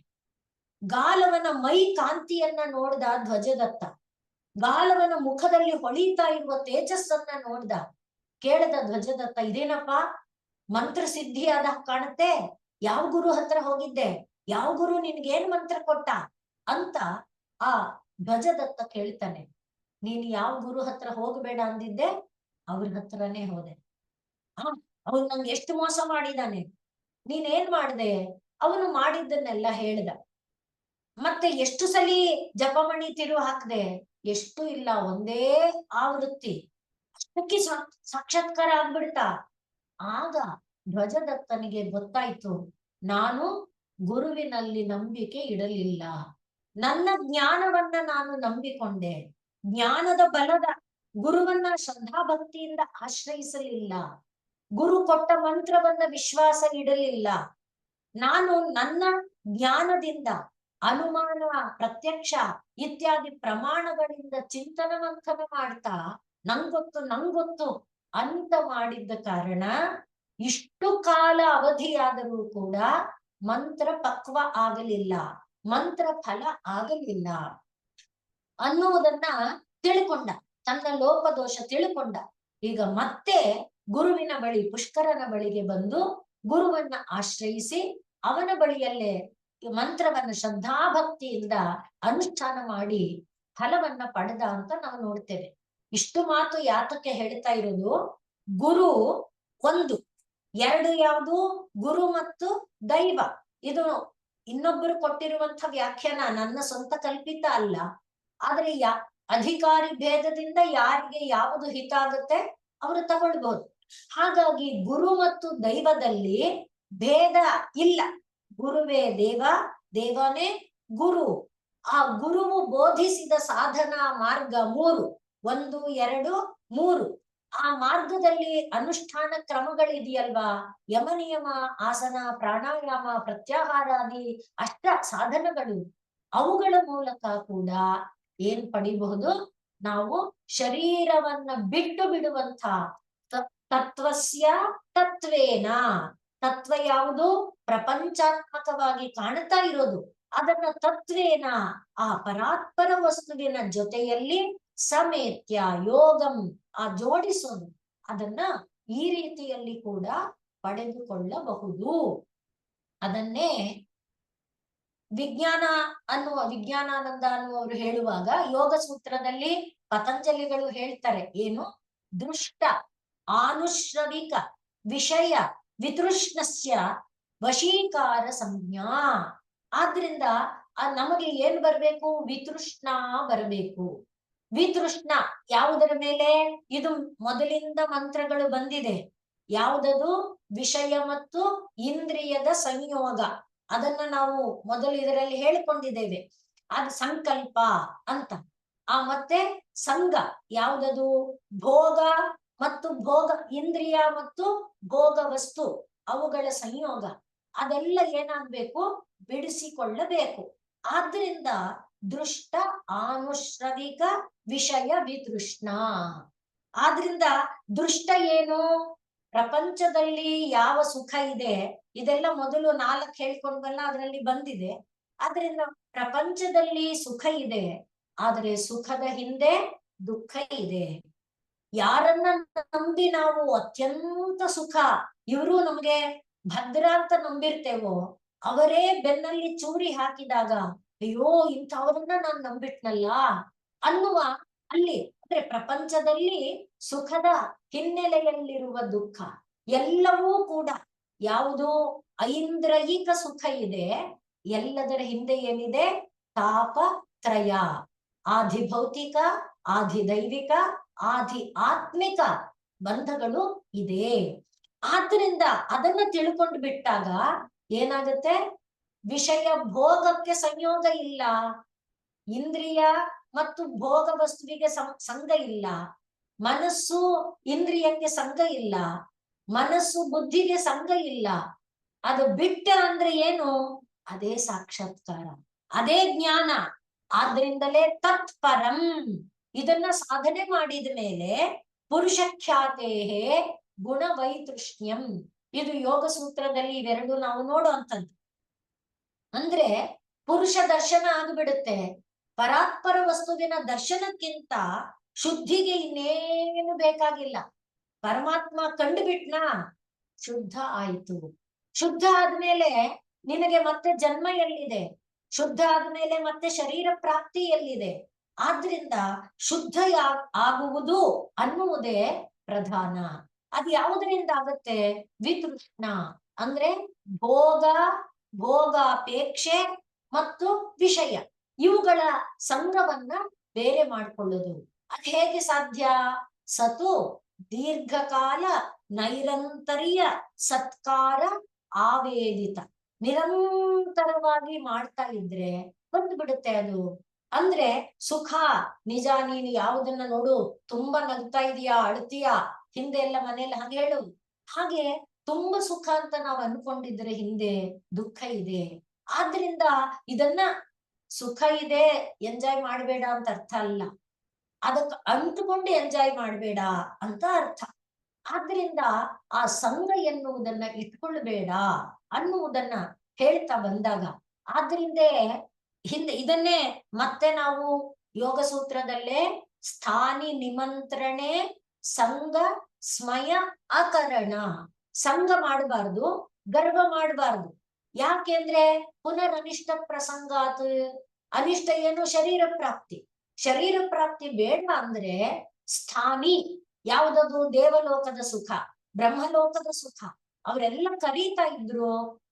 ಗಾಲವನ ಮೈ ಕಾಂತಿಯನ್ನ ನೋಡ್ದ ಧ್ವಜದತ್ತ, ಗಾಲವನ ಮುಖದಲ್ಲಿ ಹೊಳಿತಾ ಇರುವ ತೇಜಸ್ಸನ್ನ ನೋಡ್ದ. ಕೇಳ್ದ ಧ್ವಜದತ್ತ, ಇದೇನಪ್ಪ ಮಂತ್ರ ಸಿದ್ಧಿಯಾದ ಕಾಣುತ್ತೆ, ಯಾವ ಗುರು ಹತ್ರ ಹೋಗಿದ್ದೆ? ಯಾವ ಗುರು ನಿನ್ಗೇನ್ ಮಂತ್ರ ಕೊಟ್ಟ ಅಂತ ಆ ಧ್ವಜದತ್ತ ಕೇಳ್ತಾನೆ. ನೀನ್ ಯಾವ ಗುರು ಹತ್ರ ಹೋಗಬೇಡ ಅಂದಿದ್ದೆ, ಅವ್ರ ಹತ್ರನೇ ಹೋದೆ. ಅವನು ನಂಗೆ ಎಷ್ಟು ಮೋಸ ಮಾಡಿದಾನೆ, ನೀನೇನ್ ಮಾಡ್ದೆ? ಅವನು ಮಾಡಿದ್ದನ್ನೆಲ್ಲ ಹೇಳ್ದ. ಮತ್ತೆ ಎಷ್ಟು ಸಲಿ ಜಪಮಣಿ ತಿರು ಹಾಕ್ದೆ? ಎಷ್ಟು ಇಲ್ಲ, ಒಂದೇ ಆವೃತ್ತಿ, ಅಷ್ಟಕ್ಕೆ ಸಾಕ್ಷಾತ್ಕಾರ ಆಗ್ಬಿಡ್ತಾ. ಆಗ ಧ್ವಜದತ್ತನಿಗೆ ಗೊತ್ತಾಯ್ತು, ನಾನು ಗುರುವಿನಲ್ಲಿ ನಂಬಿಕೆ ಇಡಲಿಲ್ಲ, ನನ್ನ ಜ್ಞಾನವನ್ನ ನಾನು ನಂಬಿಕೊಂಡೆ, ಜ್ಞಾನದ ಬಲದ ಗುರುವನ್ನ ಶ್ರದ್ಧಾಭಕ್ತಿಯಿಂದ ಆಶ್ರಯಿಸಲಿಲ್ಲ, ಗುರು ಕೊಟ್ಟ ಮಂತ್ರವನ್ನ ವಿಶ್ವಾಸ ಇಡಲಿಲ್ಲ. ನಾನು ನನ್ನ ಜ್ಞಾನದಿಂದ ಅನುಮಾನ, ಪ್ರತ್ಯಕ್ಷ ಇತ್ಯಾದಿ ಪ್ರಮಾಣಗಳಿಂದ ಚಿಂತನ ಮಂಥನ ಮಾಡ್ತಾ ನಂಗೊತ್ತು ಅಂತ ಮಾಡಿದ್ದ ಕಾರಣ ಇಷ್ಟು ಕಾಲ ಅವಧಿಯಾದರೂ ಕೂಡ ಮಂತ್ರ ಪಕ್ವ ಆಗಲಿಲ್ಲ, ಮಂತ್ರ ಫಲ ಆಗಲಿಲ್ಲ ಅನ್ನುವುದನ್ನ ತಿಳ್ಕೊಂಡ, ತನ್ನ ಲೋಪದೋಷ ತಿಳ್ಕೊಂಡ. ಈಗ ಮತ್ತೆ ಗುರುವಿನ ಬಳಿ, ಪುಷ್ಕರನ ಬಳಿಗೆ ಬಂದು ಗುರುವನ್ನ ಆಶ್ರಯಿಸಿ ಅವನ ಬಳಿಯಲ್ಲೇ ಮಂತ್ರವನ್ನ ಶ್ರದ್ಧಾಭಕ್ತಿಯಿಂದ ಅನುಷ್ಠಾನ ಮಾಡಿ ಫಲವನ್ನ ಪಡೆದ ಅಂತ ನಾವು ನೋಡ್ತೇವೆ. ಇಷ್ಟು ಮಾತು ಯಾತಕ್ಕೆ ಹೇಳ್ತಾ ಇರೋದು? ಗುರು ಒಂದು, ಎರಡು ಯಾವುದು? ಗುರು ಮತ್ತು ದೈವ. ಇದು ಇನ್ನೊಬ್ಬರು ಕೊಟ್ಟಿರುವಂತ ವ್ಯಾಖ್ಯಾನ, ನನ್ನ ಸ್ವಂತ ಕಲ್ಪಿತ ಅಲ್ಲ. ಆದ್ರೆ ಅಧಿಕಾರಿ ಭೇದದಿಂದ ಯಾರಿಗೆ ಯಾವುದು ಹಿತ ಆಗುತ್ತೆ ಅವರು ತಗೊಳ್ಬಹುದು. ಹಾಗಾಗಿ ಗುರು ಮತ್ತು ದೈವದಲ್ಲಿ ಭೇದ ಇಲ್ಲ. ಗುರುವೇ ದೇವ, ದೇವನೇ ಗುರು. ಆ ಗುರುವು ಬೋಧಿಸಿದ ಸಾಧನಾ ಮಾರ್ಗ ಮೂರು, 1, 2, 3. ಆ ಮಾರ್ಗದಲ್ಲಿ ಅನುಷ್ಠಾನ ಕ್ರಮಗಳಿದೆಯಲ್ವಾ, ಯಮ ನಿಯಮ, ಆಸನ, ಪ್ರಾಣಾಯಾಮ, ಪ್ರತ್ಯಾಹಾರಾದಿ ಅಷ್ಟ ಸಾಧನಗಳು. ಅವುಗಳ ಮೂಲಕ ಕೂಡ ಏನ್ ಪಡಿಬಹುದು? ನಾವು ಶರೀರವನ್ನ ಬಿಟ್ಟು ಬಿಡುವಂತ ತತ್ವಸ್ಯ ತತ್ವೇನ. ತತ್ವ ಯಾವುದು? ಪ್ರಪಂಚಾತ್ಮಕವಾಗಿ ಕಾಣ್ತಾ ಇರೋದು. ಅದನ್ನ ತತ್ವೇನ, ಆ ಪರಾತ್ಪರ ವಸ್ತುವಿನ ಜೊತೆಯಲ್ಲಿ ಸಮೇತ್ಯ, ಯೋಗಂ, ಆ ಜೋಡಿಸೋದು. ಅದನ್ನ ಈ ರೀತಿಯಲ್ಲಿ ಕೂಡ ಪಡೆದುಕೊಳ್ಳಬಹುದು. ಅದನ್ನೇ ವಿಜ್ಞಾನಾನಂದ ಅನ್ನುವರು ಹೇಳುವಾಗ ಯೋಗ ಸೂತ್ರದಲ್ಲಿ ಪತಂಜಲಿಗಳು ಹೇಳ್ತಾರೆ, ಏನು? ದೃಷ್ಟ ಆನುಶ್ರವಿಕ ವಿಷಯ ವಿತೃಷ್ಣಸ್ಯ ವಶೀಕಾರ ಸಂಜ್ಞಾ. ಆದ್ರಿಂದ ನಮಗೆ ಏನ್ ಬರ್ಬೇಕು? ವಿತೃಷ್ಣ ಬರಬೇಕು. ವಿತೃಷ್ಣ ಯಾವುದರ ಮೇಲೆ? ಇದು ಮೊದಲಿಂದ ಮಂತ್ರಗಳು ಬಂದಿದೆ. ಯಾವುದದು? ವಿಷಯ ಮತ್ತು ಇಂದ್ರಿಯದ ಸಂಯೋಗ. ಅದನ್ನ ನಾವು ಮೊದಲು ಇದರಲ್ಲಿ ಹೇಳಿಕೊಂಡಿದ್ದೇವೆ. ಅದು ಸಂಕಲ್ಪ ಅಂತ. ಮತ್ತೆ ಸಂಘ ಯಾವುದದು? ಭೋಗ ಮತ್ತು ಭೋಗ ಇಂದ್ರಿಯ ಮತ್ತು ಭೋಗ ವಸ್ತು, ಅವುಗಳ ಸಂಯೋಗ. ಅದೆಲ್ಲ ಏನಾಗ್ಬೇಕು? ಬಿಡಿಸಿಕೊಳ್ಳಬೇಕು. ಆದ್ರಿಂದ ದೃಷ್ಟ ಆನುಶ್ರವಿಕ ವಿಷಯ ವಿತೃಷ್ಣ. ಆದ್ರಿಂದ ದೃಷ್ಟ ಏನು? ಪ್ರಪಂಚದಲ್ಲಿ ಯಾವ ಸುಖ ಇದೆ, ಇದೆಲ್ಲ ಮೊದಲು 4 ಹೇಳ್ಕೊಂಡ್ವಲ್ಲ, ಅದರಲ್ಲಿ ಬಂದಿದೆ. ಆದ್ರಿಂದ ಪ್ರಪಂಚದಲ್ಲಿ ಸುಖ ಇದೆ, ಆದ್ರೆ ಸುಖದ ಹಿಂದೆ ದುಃಖ ಇದೆ. ಯಾರನ್ನ ನಂಬಿ ನಾವು ಅತ್ಯಂತ ಸುಖ, ಇವರು ನಮ್ಗೆ ಭದ್ರ ಅಂತ ನಂಬಿರ್ತೇವೋ, ಅವರೇ ಬೆನ್ನಲ್ಲಿ ಚೂರಿ ಹಾಕಿದಾಗ ಅಯ್ಯೋ ಇಂಥವರನ್ನ ನಾನ್ ನಂಬಿಟ್ನಲ್ಲ ಅನ್ನುವ, ಅಲ್ಲಿ ಅಂದ್ರೆ ಪ್ರಪಂಚದಲ್ಲಿ ಸುಖದ ಹಿನ್ನೆಲೆಯಲ್ಲಿರುವ ದುಃಖ ಎಲ್ಲವೂ ಕೂಡ ಯಾವುದು? ಐಂದ್ರಿಕ ಸುಖ ಇದೆ. ಎಲ್ಲದರ ಹಿಂದೆ ಏನಿದೆ? ತಾಪ ತ್ರಯ. ಆಧಿಭೌತಿಕ, ಆಧಿದೈವಿಕ, ಆಧಿ ಆತ್ಮಿಕ ಬಂಧಗಳು ಇದೆ. ಆದ್ರಿಂದ ಅದನ್ನ ತಿಳ್ಕೊಂಡು ಬಿಟ್ಟಾಗ ಏನಾಗುತ್ತೆ? ವಿಷಯ ಭೋಗಕ್ಕೆ ಸಂಯೋಗ ಇಲ್ಲ, ಇಂದ್ರಿಯ ಮತ್ತು ಭೋಗ ವಸ್ತುವಿಗೆ ಸಂಘ ಇಲ್ಲ, ಮನಸ್ಸು ಇಂದ್ರಿಯಕ್ಕೆ ಸಂಘ ಇಲ್ಲ, ಮನಸ್ಸು ಬುದ್ಧಿಗೆ ಸಂಘ ಇಲ್ಲ. ಅದು ಬಿಟ್ಟ ಅಂದ್ರೆ ಏನು? ಅದೇ ಸಾಕ್ಷಾತ್ಕಾರ, ಅದೇ ಜ್ಞಾನ. ಆದ್ರಿಂದಲೇ ತತ್ಪರಂ. ಇದನ್ನ ಸಾಧನೆ ಮಾಡಿದ ಮೇಲೆ ಪುರುಷಖ್ಯಾತೆ ಗುಣವೈತೃಷ್ಣ್ಯಂ. ಇದು ಯೋಗ ಸೂತ್ರದಲ್ಲಿ ಇವೆರಡು ನಾವು ನೋಡುವಂಥದ್ದು. ಅಂದ್ರೆ ಪುರುಷ ದರ್ಶನ ಆಗ್ಬಿಡುತ್ತೆ. ಪರಾತ್ಪರ ವಸ್ತುವಿನ ದರ್ಶನಕ್ಕಿಂತ ಶುದ್ಧಿಗೆ ಇನ್ನೇನು ಬೇಕಾಗಿಲ್ಲ. ಪರಮಾತ್ಮ ಕಂಡುಬಿಟ್ನಾ, ಶುದ್ಧ ಆಯ್ತು. ಶುದ್ಧ ಆದ್ಮೇಲೆ ನಿನಗೆ ಮತ್ತೆ ಜನ್ಮ ಎಲ್ಲಿದೆ? ಶುದ್ಧ ಆದ್ಮೇಲೆ ಮತ್ತೆ ಶರೀರ ಪ್ರಾಪ್ತಿ ಎಲ್ಲಿದೆ? ಆದ್ರಿಂದ ಶುದ್ಧ ಆಗುವುದು ಅನ್ನುವುದೇ ಪ್ರಧಾನ. ಅದು ಯಾವುದರಿಂದ ಆಗುತ್ತೆ? ವಿತೃಷ್ಣ ಅಂದ್ರೆ ಭೋಗ, ಭೋಗಾಪೇಕ್ಷೆ ಮತ್ತು ವಿಷಯ, ಇವುಗಳ ಸಂಘವನ್ನ ಬೇರೆ ಮಾಡ್ಕೊಳ್ಳೋದು. ಅದ್ ಹೇಗೆ ಸಾಧ್ಯ? ಸತು ದೀರ್ಘಕಾಲ ನೈರಂತರ್ಯ ಸತ್ಕಾರ ಆವೇದಿತ. ನಿರಂತರವಾಗಿ ಮಾಡ್ತಾ ಇದ್ರೆ ಬಂದ್ಬಿಡುತ್ತೆ ಅದು. ಅಂದ್ರೆ ಸುಖ ನಿಜ. ನೀನು ಯಾವುದನ್ನ ನೋಡು, ತುಂಬಾ ನಗ್ತಾ ಇದೀಯಾ, ಅಳ್ತೀಯಾ, ಹಿಂದೆ ಎಲ್ಲ ಮನೇಲಿ ಹಾಗೆ ಹೇಳು. ಹಾಗೆ ತುಂಬಾ ಸುಖ ಅಂತ ನಾವು ಅನ್ಕೊಂಡಿದ್ರೆ ಹಿಂದೆ ದುಃಖ ಇದೆ. ಆದ್ರಿಂದ ಇದನ್ನ ಸುಖ ಇದೆ ಎಂಜಾಯ್ ಮಾಡಬೇಡ ಅಂತ ಅರ್ಥ ಅಲ್ಲ, ಅದಕ್ಕೆ ಅಂಟುಕೊಂಡು ಎಂಜಾಯ್ ಮಾಡಬೇಡ ಅಂತ ಅರ್ಥ. ಆದ್ರಿಂದ ಆ ಸಂಘ ಎನ್ನುವುದನ್ನ ಇಟ್ಕೊಳ್ಬೇಡ ಅನ್ನುವುದನ್ನ ಹೇಳ್ತಾ ಬಂದಾಗ, ಆದ್ರಿಂದೇ ಹಿಂದೆ ಇದನ್ನೇ ಮತ್ತೆ ನಾವು ಯೋಗ ಸೂತ್ರದಲ್ಲೇ ಸ್ಥಾನಿ ನಿಮಂತ್ರಣೆ ಸಂಘ ಸ್ಮಯ ಅಕರಣ, ಸಂಘ ಮಾಡಬಾರ್ದು, ಗರ್ವ ಮಾಡಬಾರ್ದು. ಯಾಕೆಂದ್ರೆ ಪುನರ್ ಅನಿಷ್ಟ ಪ್ರಸಂಗಾತ್, ಅನಿಷ್ಟ ಏನು? ಶರೀರ ಪ್ರಾಪ್ತಿ. ಶರೀರ ಪ್ರಾಪ್ತಿ ಬೇಡ ಅಂದ್ರೆ ಸ್ಥಾನಿ ಯಾವುದದು? ದೇವಲೋಕದ ಸುಖ, ಬ್ರಹ್ಮಲೋಕದ ಸುಖ ಅವರೆಲ್ಲ ಕರೀತಾ ಇದ್ರು,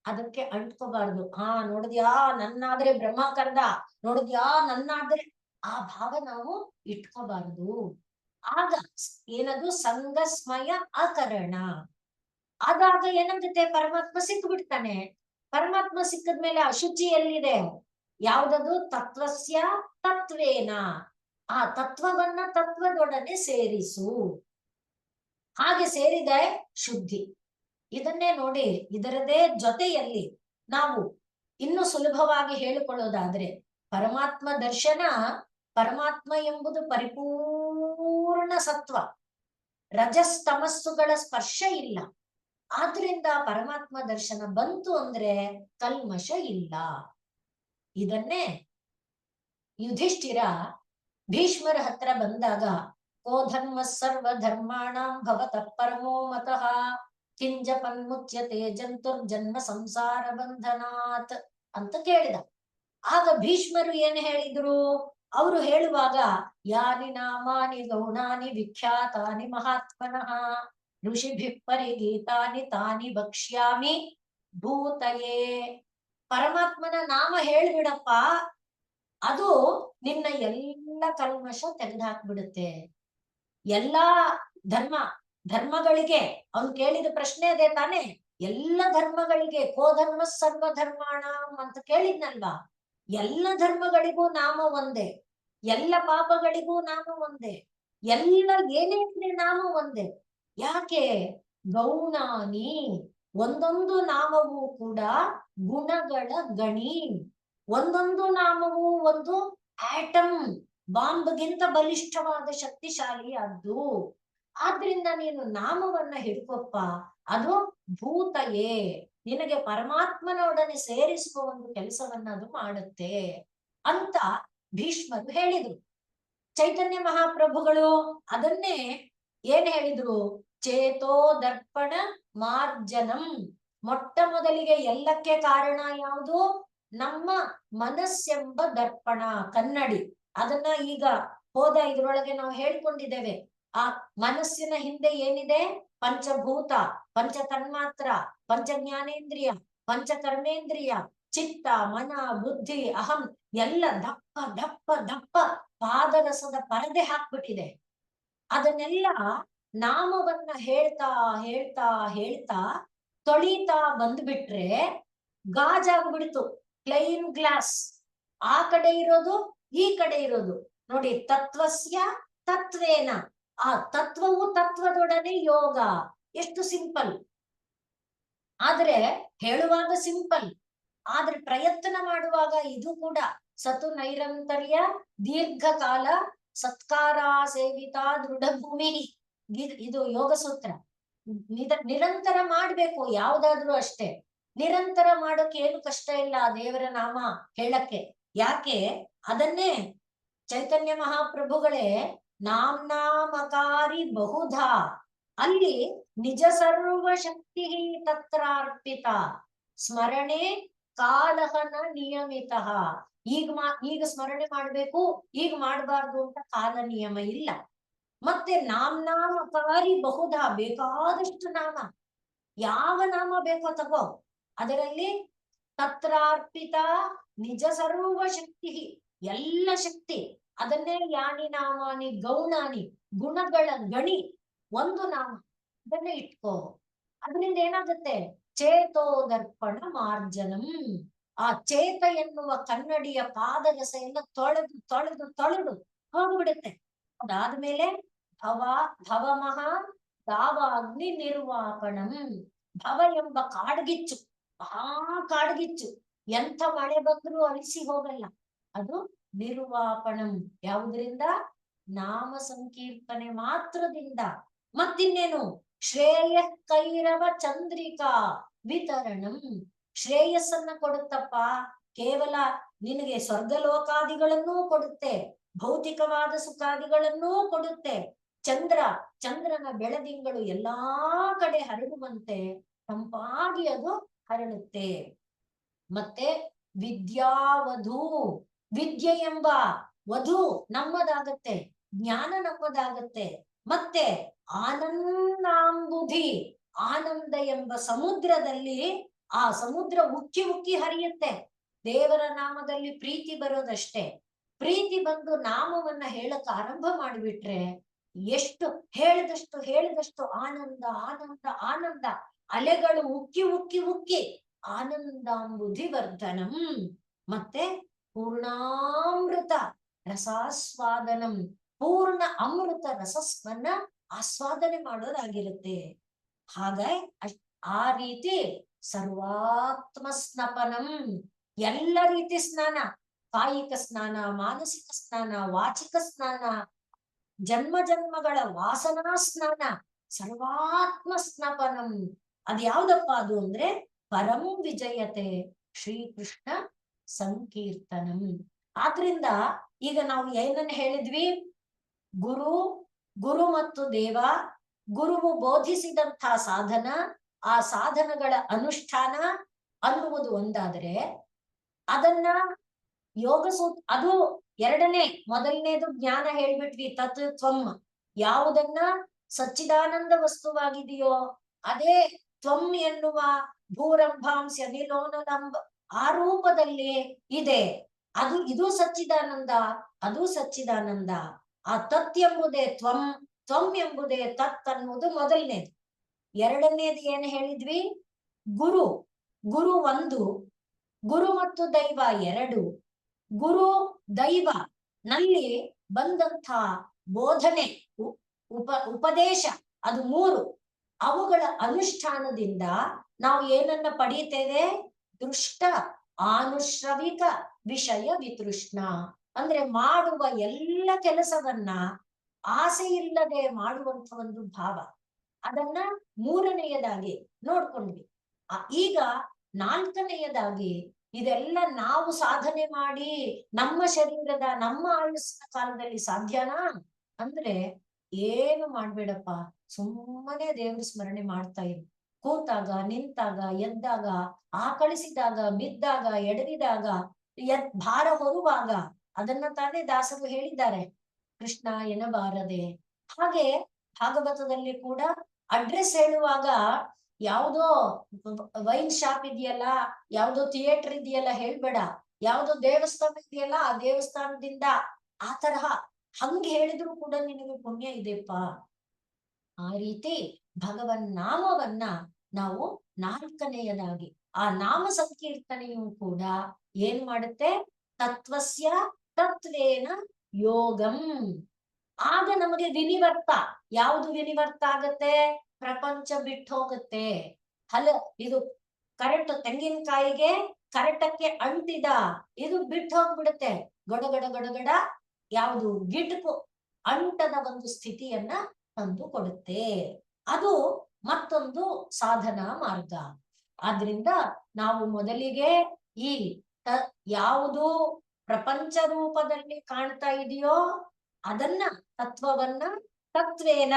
ಅದಕ್ಕೆ ಅಂಟ್ಕೋಬಾರ್ದು. ನೋಡಿದ್ಯಾ ನನ್ನಾದ್ರೆ ಬ್ರಹ್ಮ ಕರ್ದ, ನೋಡಿದ್ಯಾ ನನ್ನಾದ್ರೆ, ಆ ಭಾವ ನಾವು ಇಟ್ಕೋಬಾರ್ದು. ಆಗ ಏನದು? ಸಂಘ ಸ್ಮಯ ಅಕರಣ. ಆದಾಗ ಏನಾಗುತ್ತೆ? ಪರಮಾತ್ಮ ಸಿಕ್ಬಿಡ್ತಾನೆ. ಪರಮಾತ್ಮ ಸಿಕ್ಕದ್ಮೇಲೆ ಅಶುಚಿ ಎಲ್ಲಿದೆ? ಯಾವ್ದದು? ತತ್ವಸ್ಯ ತತ್ವೇನ, ಆ ತತ್ವವನ್ನ ತತ್ವದೊಡನೆ ಸೇರಿಸು. ಹಾಗೆ ಸೇರಿದೆ ಶುದ್ಧಿ. ಇದನ್ನೇ ನೋಡಿ, ಇದರದೇ ಜೊತೆಯಲ್ಲಿ ನಾವು ಇನ್ನು ಸುಲಭವಾಗಿ ಹೇಳಿಕೊಳ್ಳೋದಾದ್ರೆ, ಪರಮಾತ್ಮ ದರ್ಶನ, ಪರಮಾತ್ಮ ಎಂಬುದು ಪರಿಪೂರ್ಣ ಸತ್ವ, ರಜಸ್ ತಮಸ್ಸುಗಳ ಸ್ಪರ್ಶ ಇಲ್ಲ. ಆದ್ರಿಂದ ಪರಮಾತ್ಮ ದರ್ಶನ ಬಂತು ಅಂದ್ರೆ ಕಲ್ಮಶ ಇಲ್ಲ. ಇದನ್ನೇ ಯುಧಿಷ್ಠಿರ ಭೀಷ್ಮರ ಹತ್ರ ಬಂದಾಗ, ಕೋ ಧರ್ಮ ಸರ್ವ ಧರ್ಮಾಣಾಂ ಭವತಃ ಪರಮೋ ಮತಃ ಕಿಂಜಪನ್ಮುಚ್ಯತೆ ಜಂತುರ್ಜನ್ಮ ಸಂಸಾರ ಬಂಧನಾತ್ ಅಂತ ಕೇಳಿದ. ಆಗ ಭೀಷ್ಮರು ಏನ್ ಹೇಳಿದ್ರು? ಅವರು ಹೇಳುವಾಗ, ಯಾನಿ ನಾಮಾನಿ ಗೌಣಾನಿ ವಿಖ್ಯಾತಾನಿ ಮಹಾತ್ಮನಃ ಋಷಿಭಿಃ ಪರಿಗೀತಾನಿ ತಾನಿ ವಕ್ಷ್ಯಾಮಿ ಭೂತಯೇ. ಪರಮಾತ್ಮನ ನಾಮ ಹೇಳ್ಬಿಡಪ್ಪ, ಅದು ನಿನ್ನ ಎಲ್ಲ ಕಲ್ಮಶ ತೆಗೆದುಹಾಕ್ಬಿಡುತ್ತೆ. ಎಲ್ಲಾ ಧರ್ಮಗಳಿಗೆ ಅವ್ನು ಕೇಳಿದ ಪ್ರಶ್ನೆ ಅದೇ ತಾನೆ, ಎಲ್ಲ ಧರ್ಮಗಳಿಗೆ ಕೋ ಧರ್ಮ ಸರ್ವ ಧರ್ಮಾಣ ಅಂತ ಕೇಳಿದ್ನಲ್ವಾ, ಎಲ್ಲ ಧರ್ಮಗಳಿಗೂ ನಾಮ ಒಂದೇ, ಎಲ್ಲ ಪಾಪಗಳಿಗೂ ನಾಮ ಒಂದೇ, ಎಲ್ಲ ಏನೇನಿದೆ ನಾಮ ಒಂದೇ. ಯಾಕೆ? ಗೌಣಾನಿ, ಒಂದೊಂದು ನಾಮವೂ ಕೂಡ ಗುಣಗಳ ಗಣಿ, ಒಂದೊಂದು ನಾಮವೂ ಒಂದು ಆಟಮ್ ಬಾಂಬ್ಗಿಂತ ಬಲಿಷ್ಠವಾದ ಶಕ್ತಿಶಾಲಿಯಾದ್ದು. ಆದ್ರಿಂದ ನೀನು ನಾಮವನ್ನ ಹಿಡ್ಕೊಪ್ಪ, ಅದು ಭೂತಯೇ, ನಿನಗೆ ಪರಮಾತ್ಮನೊಡನೆ ಸೇರಿಸುವ ಒಂದು ಕೆಲಸವನ್ನ ಅದು ಮಾಡುತ್ತೆ ಅಂತ ಭೀಷ್ಮರು ಹೇಳಿದ್ರು. ಚೈತನ್ಯ ಮಹಾಪ್ರಭುಗಳು ಅದನ್ನೇ ಏನ್ ಹೇಳಿದ್ರು? ಚೇತೋ ದರ್ಪಣ ಮಾರ್ಜನಂ. ಮೊಟ್ಟ ಮೊದಲಿಗೆ ಎಲ್ಲಕ್ಕೆ ಕಾರಣ ಯಾವುದು? ನಮ್ಮ ಮನಸ್ಸೆಂಬ ದರ್ಪಣ, ಕನ್ನಡಿ. ಅದನ್ನ ಈಗ ಹೋದ ಇದ್ರೊಳಗೆ ನಾವು ಹೇಳ್ಕೊಂಡಿದ್ದೇವೆ. ಆ ಮನಸ್ಸಿನ ಹಿಂದೆ ಏನಿದೆ? ಪಂಚಭೂತ, ಪಂಚ ತನ್ಮಾತ್ರ, ಪಂಚ ಜ್ಞಾನೇಂದ್ರಿಯ, ಪಂಚ ಕರ್ಮೇಂದ್ರಿಯ, ಚಿತ್ತ, ಮನ, ಬುದ್ಧಿ, ಅಹಂ ಎಲ್ಲ ದಪ್ಪ ದಪ್ಪ ದಪ್ಪ ಪಾದರಸದ ಪರದೆ ಹಾಕ್ಬಿಟ್ಟಿದೆ. ಅದನ್ನೆಲ್ಲ ನಾಮವನ್ನ ಹೇಳ್ತಾ ಹೇಳ್ತಾ ಹೇಳ್ತಾ ತೊಳಿತಾ ಬಂದ್ಬಿಟ್ರೆ ಗಾಜಾಗ್ಬಿಡ್ತು, ಪ್ಲೈನ್ ಗ್ಲಾಸ್. ಆ ಕಡೆ ಇರೋದು, ಈ ಕಡೆ ಇರೋದು ನೋಡಿ. ತತ್ವಸ್ಯ ತತ್ವೇನ, ಆ ತತ್ವವು ತತ್ವದೊಡನೆ ಯೋಗ. ಎಷ್ಟು ಸಿಂಪಲ್. ಆದ್ರೆ ಹೇಳುವಾಗ ಸಿಂಪಲ್, ಆದ್ರೆ ಪ್ರಯತ್ನ ಮಾಡುವಾಗ ಇದು ಕೂಡ ಸತು ನೈರಂತರ್ಯ ದೀರ್ಘಕಾಲ ಸತ್ಕಾರ ಸೇವಿತ ದೃಢ ಭೂಮಿ. ಇದು ಯೋಗ ಸೂತ್ರ. ನಿರಂತರ ಮಾಡ್ಬೇಕು, ಯಾವ್ದಾದ್ರೂ ಅಷ್ಟೇ. ನಿರಂತರ ಮಾಡೋಕೆ ಏನು ಕಷ್ಟ ಇಲ್ಲ ದೇವರ ನಾಮ ಹೇಳಕ್ಕೆ. ಯಾಕೆ? ಅದನ್ನೇ ಚೈತನ್ಯ ಮಹಾಪ್ರಭುಗಳೇ ನಾಮ್ನಾಮಕಾರಿ ಬಹುಧಾ, ಅಲ್ಲಿ ನಿಜ ಸರ್ವ ಶಕ್ತಿ ತತ್ರಾರ್ಪಿತ ಸ್ಮರಣೆ ಕಾಲಹನ ನಿಯಮಿತ. ಈಗ ಸ್ಮರಣೆ ಮಾಡ್ಬೇಕು, ಈಗ ಮಾಡಬಾರ್ದು ಅಂತ ಕಾಲ ನಿಯಮ ಇಲ್ಲ. ಮತ್ತೆ ನಾಮ್ನಾಮಕಾರಿ ಬಹುಧಾ, ಬೇಕಾದಷ್ಟು ನಾಮ, ಯಾವ ನಾಮ ಬೇಕೋ ತಗೋ. ಅದರಲ್ಲಿ ತತ್ರಾರ್ಪಿತ ನಿಜ ಸರ್ವ ಶಕ್ತಿ, ಎಲ್ಲ ಶಕ್ತಿ. ಅದನ್ನೇ ಯಾನಿ ನಾಮಾನಿ ಗೌಣಾನಿ, ಗುಣಗಳ ಗಣಿ ಒಂದು ನಾಮ, ಅದನ್ನೇ ಇಟ್ಕೋ. ಅದರಿಂದ ಏನಾಗುತ್ತೆ? ಚೇತೋ ದರ್ಪಣ ಮಾರ್ಜನಂ. ಆ ಚೇತ ಎನ್ನುವ ಕನ್ನಡಿಯ ಪಾದರಸ ಎಲ್ಲ ತೊಳೆದು ತೊಳೆದು ತೊಳೆದು ಹೋಗ್ಬಿಡುತ್ತೆ. ಅದಾದ್ಮೇಲೆ ಭವಮಹ ದಾವಾಗ್ನಿ ನಿರ್ವಾಪಣಂ. ಭವ ಎಂಬ ಕಾಡ್ಗಿಚ್ಚು, ಕಾಡ್ಗಿಚ್ಚು ಎಂಥ ಮಳೆ ಬಂದ್ರೂ ಅಳಿಸಿ ಹೋಗಲ್ಲ. ಅದು ನಿರ್ವಾಪಣಂ. ಯಾವುದರಿಂದ? ನಾಮ ಸಂಕೀರ್ತನೆ ಮಾತ್ರದಿಂದ. ಮತ್ತಿನ್ನೇನು? ಶ್ರೇಯ ಕೈರವ ಚಂದ್ರಿಕಾ ವಿತರಣಂ. ಶ್ರೇಯಸ್ಸನ್ನ ಕೊಡುತ್ತಪ್ಪ. ಕೇವಲ ನಿನಗೆ ಸ್ವರ್ಗಲೋಕಾದಿಗಳನ್ನೂ ಕೊಡುತ್ತೆ, ಭೌತಿಕವಾದ ಸುಖಾದಿಗಳನ್ನೂ ಕೊಡುತ್ತೆ. ಚಂದ್ರನ ಬೆಳದಿಂಗಳು ಎಲ್ಲಾ ಕಡೆ ಹರಡುವಂತೆ ತಂಪಾಗಿ ಅದು ಹರಡುತ್ತೆ. ಮತ್ತೆ ವಿದ್ಯಾವಧು, ವಿದ್ಯೆ ಎಂಬ ವಧು ನಮ್ಮದಾಗತ್ತೆ, ಜ್ಞಾನ ನಮ್ಮದಾಗತ್ತೆ. ಮತ್ತೆ ಆನಂದಾಂಬುಧಿ, ಆನಂದ ಎಂಬ ಸಮುದ್ರದಲ್ಲಿ ಆ ಸಮುದ್ರ ಉಕ್ಕಿ ಉಕ್ಕಿ ಹರಿಯುತ್ತೆ. ದೇವರ ನಾಮದಲ್ಲಿ ಪ್ರೀತಿ ಬರೋದಷ್ಟೇ. ಪ್ರೀತಿ ಬಂದು ನಾಮವನ್ನ ಹೇಳಕ್ ಆರಂಭ ಮಾಡಿಬಿಟ್ರೆ ಎಷ್ಟು ಹೇಳಿದಷ್ಟು ಆನಂದ ಆನಂದ ಆನಂದ. ಅಲೆಗಳು ಉಕ್ಕಿ ಉಕ್ಕಿ ಉಕ್ಕಿ ಆನಂದಾಂಬುಧಿ ವರ್ಧನಂ. ಮತ್ತೆ ಪೂರ್ಣಾಮೃತ ರಸಾಸ್ವಾದನಂ, ಪೂರ್ಣ ಅಮೃತ ರಸಸ್ವನ್ನ ಆಸ್ವಾದನೆ ಮಾಡೋದಾಗಿರುತ್ತೆ. ಹಾಗಾಗಿ ಆ ರೀತಿ ಸರ್ವಾತ್ಮ ಸ್ನಪನಂ, ಎಲ್ಲ ರೀತಿ ಸ್ನಾನ, ಕಾಯಿಕ ಸ್ನಾನ, ಮಾನಸಿಕ ಸ್ನಾನ, ವಾಚಿಕ ಸ್ನಾನ, ಜನ್ಮ ಜನ್ಮಗಳ ವಾಸನಾ ಸ್ನಾನ, ಸರ್ವಾತ್ಮ ಸ್ನಪನಂ. ಅದ್ಯಾವ್ದಪ್ಪ ಅದು ಅಂದ್ರೆ ಪರಂ ವಿಜಯತೆ ಶ್ರೀಕೃಷ್ಣ ಸಂಕೀರ್ತನಂ. ಆದ್ರಿಂದ ಈಗ ನಾವು ಏನನ್ನ ಹೇಳಿದ್ವಿ? ಗುರು ಮತ್ತು ದೇವ, ಗುರುವು ಬೋಧಿಸಿದಂಥ ಸಾಧನ, ಆ ಸಾಧನಗಳ ಅನುಷ್ಠಾನ ಅನ್ನುವುದು ಒಂದಾದ್ರೆ, ಅದನ್ನ ಅದು ಎರಡನೇ. ಮೊದಲನೇದು ಜ್ಞಾನ ಹೇಳ್ಬಿಟ್ವಿ, ತತ್ವಂ. ಯಾವುದನ್ನ ಸಚ್ಚಿದಾನಂದ ವಸ್ತುವಾಗಿದೆಯೋ ಅದೇ ತ್ವಂ ಎನ್ನುವ ಭೂರಂಭಾಂಶ ನಿಲೋನಲಂಬ ಆ ರೂಪದಲ್ಲಿ ಇದೆ. ಇದು ಸಚ್ಚಿದಾನಂದ, ಅದು ಸಚ್ಚಿದಾನಂದ. ಆ ತತ್ ಎಂಬುದೇ ತ್ವಂ, ತ್ವಂ ಎಂಬುದೇ ತತ್ ಅನ್ನುವುದು ಮೊದಲನೇದು. ಎರಡನೇದು ಏನು ಹೇಳಿದ್ವಿ? ಗುರು ಒಂದು, ಗುರು ಮತ್ತು ದೈವ ಎರಡು. ಗುರು ದೈವ ನಲ್ಲಿ ಬಂದಂಥ ಬೋಧನೆ, ಉಪದೇಶ, ಅದು ಮೂರು. ಅವುಗಳ ಅನುಷ್ಠಾನದಿಂದ ನಾವು ಏನನ್ನ ಪಡೀತೇವೆ? ದೃಷ್ಟ ಆನುಶ್ರವಿಕ ವಿಷಯ ವಿತೃಷ್ಣ. ಅಂದ್ರೆ ಮಾಡುವ ಎಲ್ಲ ಕೆಲಸವನ್ನ ಆಸೆ ಇಲ್ಲದೆ ಮಾಡುವಂತ ಒಂದು ಭಾವ. ಅದನ್ನ ಮೂರನೆಯದಾಗಿ ನೋಡ್ಕೊಂಡ್ವಿ. ಈಗ ನಾಲ್ಕನೆಯದಾಗಿ, ಇದೆಲ್ಲ ನಾವು ಸಾಧನೆ ಮಾಡಿ ನಮ್ಮ ಶರೀರದ, ನಮ್ಮ ಆಯುಸ್ಸಿನ ಕಾಲದಲ್ಲಿ ಸಾಧ್ಯನಾ ಅಂದ್ರೆ ಏನು ಮಾಡ್ಬೇಡಪ್ಪ. ಸುಮ್ಮನೆ ದೇವ್ರ ಸ್ಮರಣೆ ಮಾಡ್ತಾ ಇರು. ಕೂತಾಗ, ನಿಂತಾಗ, ಎದ್ದಾಗ, ಆಕಳಿಸಿದಾಗ, ಬಿದ್ದಾಗ, ಎಡವಿದಾಗ, ಭಾರ ಹೊರುವಾಗ, ಅದನ್ನ ತಾನೇ ದಾಸರು ಹೇಳಿದ್ದಾರೆ, ಕೃಷ್ಣ ಎನ್ನಬಾರದೆ. ಹಾಗೆ ಭಾಗವತದಲ್ಲಿ ಕೂಡ ಅಡ್ರೆಸ್ ಹೇಳುವಾಗ ಯಾವುದೋ ವೈನ್ ಶಾಪ್ ಇದೆಯಲ್ಲ, ಯಾವುದೋ ಥಿಯೇಟರ್ ಇದೆಯಲ್ಲ ಹೇಳ್ಬೇಡ, ಯಾವುದೋ ದೇವಸ್ಥಾನ ಇದೆಯಲ್ಲ ಆ ದೇವಸ್ಥಾನದಿಂದ ಆ ತರಹ ಹಂಗೆ ಹೇಳಿದ್ರು ಕೂಡ ನಿನಗೆ ಪುಣ್ಯ ಇದೆಪ್ಪ. ಆ ರೀತಿ ಭಗವನ್ ನಾಮವನ್ನ ನಾವು ನಾಲ್ಕನೆಯದಾಗಿ, ಆ ನಾಮ ಸಂಕೀರ್ತನೆಯೂ ಕೂಡ ಏನ್ ಮಾಡುತ್ತೆ? ತತ್ವಸ್ಯ ತತ್ವೇನ ಯೋಗಂ. ಆಗ ನಮಗೆ ವಿನಿವರ್ತ. ಯಾವುದು ವಿನಿವರ್ತ ಆಗತ್ತೆ? ಪ್ರಪಂಚ ಬಿಟ್ಟು ಹೋಗುತ್ತೆ. ಇದು ಕರೆಂಟ್, ತೆಂಗಿನಕಾಯಿಗೆ ಕರೆಂಟಕ್ಕೆ ಅಂಟಿದ ಇದು ಬಿಟ್ಟು ಹೋಗ್ಬಿಡುತ್ತೆ. ಗಡಗಡ ಗಡಗಡ ಯಾವುದು ಗಿಟಕು ಅಂಟದ ಒಂದು ಸ್ಥಿತಿಯನ್ನ ತಂದು ಕೊಡುತ್ತೆ. ಅದು ಮತ್ತೊಂದು ಸಾಧನಾ ಮಾರ್ಗ. ಆದ್ರಿಂದ ನಾವು ಮೊದಲಿಗೆ ಈ ಯಾವುದು ಪ್ರಪಂಚ ರೂಪದಲ್ಲಿ ಕಾಣ್ತಾ ಇದೆಯೋ ಅದನ್ನ, ತತ್ವವನ್ನ, ತತ್ವೇನ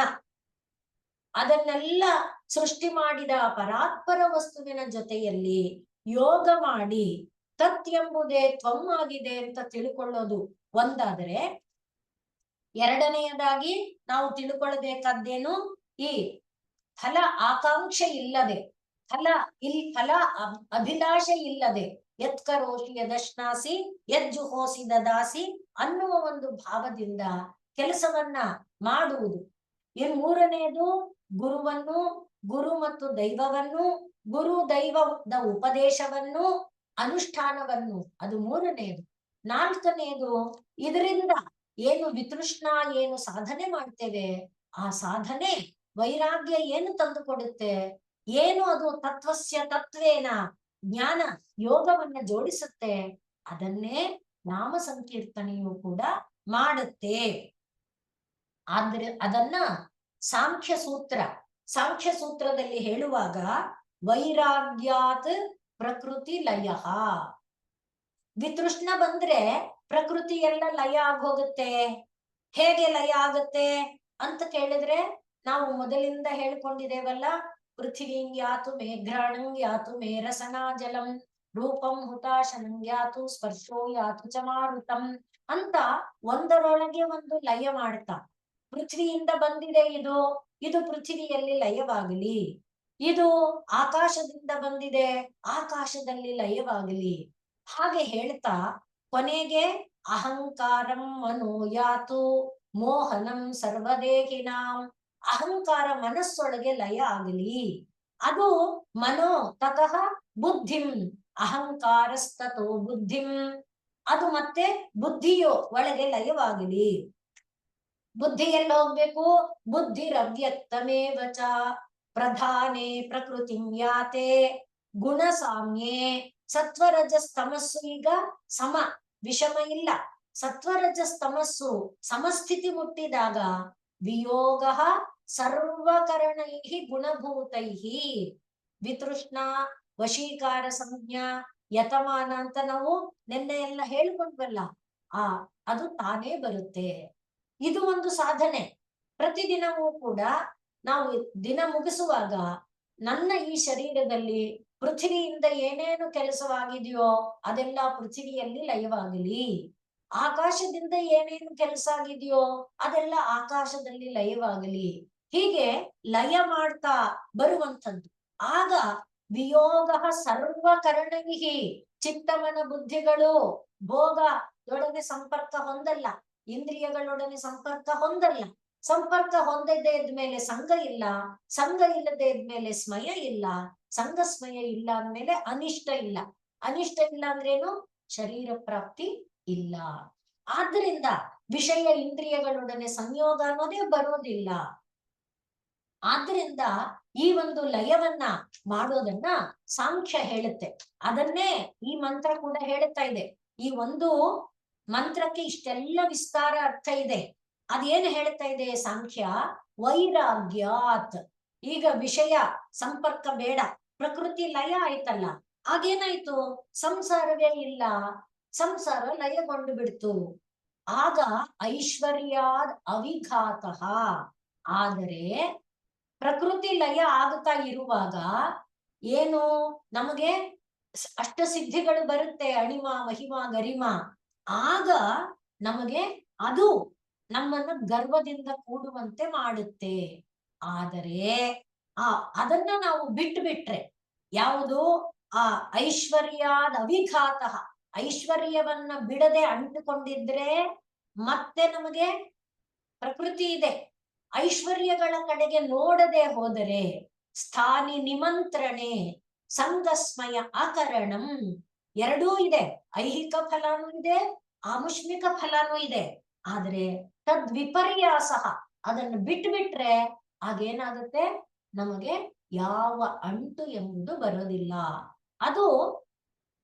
ಅದನ್ನೆಲ್ಲ ಸೃಷ್ಟಿ ಮಾಡಿದ ಪರಾತ್ಪರ ವಸ್ತುವಿನ ಜೊತೆಯಲ್ಲಿ ಯೋಗ ಮಾಡಿ ತತ್ ಎಂಬುದೇ ತ್ವಂ ಆಗಿದೆ ಅಂತ ತಿಳ್ಕೊಳ್ಳೋದು ಒಂದಾದರೆ, ಎರಡನೆಯದಾಗಿ ನಾವು ತಿಳ್ಕೊಳ್ಬೇಕಾದ್ದೇನು? ಈ ಫಲ ಆಕಾಂಕ್ಷೆ ಇಲ್ಲದೆ, ಫಲ ಅಭಿಲಾಷೆ ಇಲ್ಲದೆ, ಯತ್ಕರೋಷಿ ಯದಶ್ನಾಸಿ ಯಜ್ಜುಹೋಸಿ ದದಾಸಿ ಅನ್ನುವ ಒಂದು ಭಾವದಿಂದ ಕೆಲಸವನ್ನ ಮಾಡುವುದು. ಮೂರನೆಯದು ಗುರುವನ್ನು, ಗುರು ಮತ್ತು ದೈವವನ್ನು, ಗುರು ದೈವದ ಉಪದೇಶವನ್ನು, ಅನುಷ್ಠಾನವನ್ನು, ಅದು ಮೂರನೆಯದು. ನಾಲ್ಕನೆಯದು ಇದರಿಂದ ಏನು ವಿತೃಷ್ಣ, ಏನು ಸಾಧನೆ ಮಾಡ್ತೇವೆ ಆ ಸಾಧನೆ ವೈರಾಗ್ಯ ಏನು ತಂದು ಕೊಡುತ್ತೆ, ಏನು ಅದು ತತ್ವಸ್ಯ ತತ್ವೇನ ಜ್ಞಾನ ಯೋಗವನ್ನ ಜೋಡಿಸುತ್ತೆ, ಅದನ್ನೇ ನಾಮ ಸಂಕೀರ್ತನೆಯು ಕೂಡ ಮಾಡುತ್ತೆ. ಆದ್ರೆ ಅದನ್ನ ಸಾಂಖ್ಯ ಸೂತ್ರದಲ್ಲಿ ಹೇಳುವಾಗ ವೈರಾಗ್ಯಾತ್ ಪ್ರಕೃತಿ ಲಯ. ವಿತೃಷ್ಣ ಬಂದ್ರೆ ಪ್ರಕೃತಿ ಎಲ್ಲ ಲಯ ಆಗೋಗುತ್ತೆ. ಹೇಗೆ ಲಯ ಆಗುತ್ತೆ ಅಂತ ಕೇಳಿದ್ರೆ ನಾವು ಮೊದಲಿಂದ ಹೇಳ್ಕೊಂಡಿದ್ದೇವಲ್ಲ, ಪೃಥ್ವೀಂ ಯಾತು ಮೇಘ್ರಾಣಂ ಯಾತು ಮೇರಸನಾ ಜಲಂ ರೂಪಂ ಹುತಾಶನಂ ಯಾತು ಸ್ಪರ್ಶೋ ಯಾತು ಚ ಮಾರುತಂ ಅಂತ ಒಂದರೊಳಗೆ ಒಂದು ಲಯ ಮಾಡ್ತಾ, ಪೃಥ್ವಿಯಿಂದ ಬಂದಿದೆ ಇದು ಪೃಥ್ವಿಯಲ್ಲಿ ಲಯವಾಗಲಿ, ಇದು ಆಕಾಶದಿಂದ ಬಂದಿದೆ ಆಕಾಶದಲ್ಲಿ ಲಯವಾಗಲಿ, ಹಾಗೆ ಹೇಳ್ತಾ ಕೊನೆಗೆ ಅಹಂಕಾರಂ ಮನೋಯಾತು ಮೋಹನಂ ಸರ್ವದೇಹಿನಾಂ, ಅಹಂಕಾರ ಮನಸ್ಸೊಳಗೆ ಲಯ ಆಗಲಿ, ಅದು ಮನೋ ತತಃ ಬುದ್ಧಿಂ ಅಹಂಕಾರಸ್ತತೋ ಬುದ್ಧಿಂ, ಅದು ಮತ್ತೆ ಬುದ್ಧಿಯು ಒಳಗೆ ಲಯವಾಗಲಿ. ಬುದ್ಧಿಯಲ್ಲಿ ಹೋಗ್ಬೇಕು, ಬುದ್ಧಿರವ್ಯಕ್ತಮೇವ ಚ ಪ್ರಧಾನೇ ಪ್ರಕೃತಿಂ ಯಾತೆ ಗುಣ ಸಾಮ್ಯೆ. ಸತ್ವರಜಸ್ತಮಸ್ಸು ಈಗ ಸಮ, ವಿಷಮ ಇಲ್ಲ. ಸತ್ವರಜಸ್ತಮಸ್ಸು ಸಮಸ್ಥಿತಿ ಮುಟ್ಟಿದಾಗ ವಿಯೋಗ ಸರ್ವಕರಣೈ ಗುಣಭೂತೈ ವಿತೃಷ್ಣ ವಶೀಕಾರ ಸಂಜ್ಞಾ ಯತಮಾನ ಅಂತ ನಾವು ನಿನ್ನೆ ಎಲ್ಲ ಹೇಳ್ಕೊಂಡ್ವಲ್ಲ, ಅದು ತಾನೇ ಬರುತ್ತೆ. ಇದು ಒಂದು ಸಾಧನೆ. ಪ್ರತಿದಿನವೂ ಕೂಡ ನಾವು ದಿನ ಮುಗಿಸುವಾಗ ನನ್ನ ಈ ಶರೀರದಲ್ಲಿ ಪೃಥ್ವಿಯಿಂದ ಏನೇನು ಕೆಲಸವಾಗಿದೆಯೋ ಅದೆಲ್ಲ ಪೃಥ್ವಿಯಲ್ಲಿ ಲಯವಾಗಲಿ, ಆಕಾಶದಿಂದ ಏನೇನು ಕೆಲಸ ಆಗಿದೆಯೋ ಅದೆಲ್ಲ ಆಕಾಶದಲ್ಲಿ ಲಯವಾಗಲಿ, ಹೀಗೆ ಲಯ ಮಾಡ್ತಾ ಬರುವಂಥದ್ದು. ಆಗ ವಿಯೋಗ ಸರ್ವಕರಣೈ, ಚಿತ್ತಮನ ಬುದ್ಧಿಗಳು ಭೋಗದೊಡನೆ ಸಂಪರ್ಕ ಹೊಂದಲ್ಲ, ಇಂದ್ರಿಯಗಳೊಡನೆ ಸಂಪರ್ಕ ಹೊಂದಲ್ಲ. ಸಂಪರ್ಕ ಹೊಂದದೇ ಇದ್ಮೇಲೆ ಸಂಘ ಇಲ್ಲ, ಸಂಘ ಇಲ್ಲದೆ ಇದ್ಮೇಲೆ ಸ್ಮಯ ಇಲ್ಲ, ಸಂಘ ಸ್ಮಯ ಇಲ್ಲ ಅಂದ್ಮೇಲೆ ಅನಿಷ್ಟ ಇಲ್ಲ, ಅನಿಷ್ಟ ಇಲ್ಲ ಅಂದ್ರೇನು, ಶರೀರ ಪ್ರಾಪ್ತಿ ಇಲ್ಲ. ಆದ್ರಿಂದ ವಿಷಯ ಇಂದ್ರಿಯಗಳೊಡನೆ ಸಂಯೋಗ ಅನ್ನೋದೇ ಬರೋದಿಲ್ಲ. ಆದ್ರಿಂದ ಈ ಒಂದು ಲಯವನ್ನ ಮಾಡೋದನ್ನ ಸಾಂಖ್ಯ ಹೇಳುತ್ತೆ. ಅದನ್ನೇ ಈ ಮಂತ್ರ ಕೂಡ ಹೇಳುತ್ತಾ ಇದೆ. ಈ ಒಂದು ಮಂತ್ರಕ್ಕೆ ಇಷ್ಟೆಲ್ಲ ವಿಸ್ತಾರ ಅರ್ಥ ಇದೆ. ಅದೇನು ಹೇಳ್ತಾ ಇದೆ ಸಾಂಖ್ಯ? ವೈರಾಗ್ಯಾತ್. ಈಗ ವಿಷಯ ಸಂಪರ್ಕ ಬೇಡ, ಪ್ರಕೃತಿ ಲಯ ಆಯ್ತಲ್ಲ, ಆಗೇನಾಯ್ತು, ಸಂಸಾರವೇ ಇಲ್ಲ, ಸಂಸಾರ ಲಯಗೊಂಡು ಬಿಡ್ತು. ಆಗ ಐಶ್ವರ್ಯಾದ್ ಅವಿಘಾತಃ. ಆದರೆ ಪ್ರಕೃತಿ ಲಯ ಆಗ್ತಾ ಇರುವಾಗ ಏನು, ನಮಗೆ ಅಷ್ಟ ಸಿದ್ಧಿಗಳು ಬರುತ್ತೆ, ಅಣಿಮ ಮಹಿಮಾ ಗರಿಮಾ. ಆಗ ನಮಗೆ ಅದು ನಮ್ಮನ್ನ ಗರ್ವದಿಂದ ಕೂಡುವಂತೆ ಮಾಡುತ್ತೆ. ಆದರೆ ಅದನ್ನ ನಾವು ಬಿಟ್ರೆ ಯಾವುದು, ಆ ಐಶ್ವರ್ಯಾದ ಅವಿಘಾತ, ಐಶ್ವರ್ಯವನ್ನ ಬಿಡದೆ ಅಂಟುಕೊಂಡಿದ್ರೆ ಮತ್ತೆ ನಮಗೆ ಪ್ರಕೃತಿ ಇದೆ. ಐಶ್ವರ್ಯಗಳ ಕಡೆಗೆ ನೋಡದೆ ಹೋದರೆ ಸ್ಥಾನಿ ನಿಮಂತ್ರಣೆ ಸಂಗಸ್ಮಯ ಆಕರಣಂ ಎರಡೂ ಇದೆ. ಐಹಿಕ ಫಲನೂ ಇದೆ, ಆಮುಷ್ಮಿಕ ಫಲನೂ ಇದೆ. ಆದ್ರೆ ತದ್ವಿಪರ್ಯಾಸ, ಅದನ್ನು ಬಿಟ್ರೆ ಆಗೇನಾಗುತ್ತೆ, ನಮಗೆ ಯಾವ ಅಂಟು ಎಂಬುದು ಬರೋದಿಲ್ಲ. ಅದು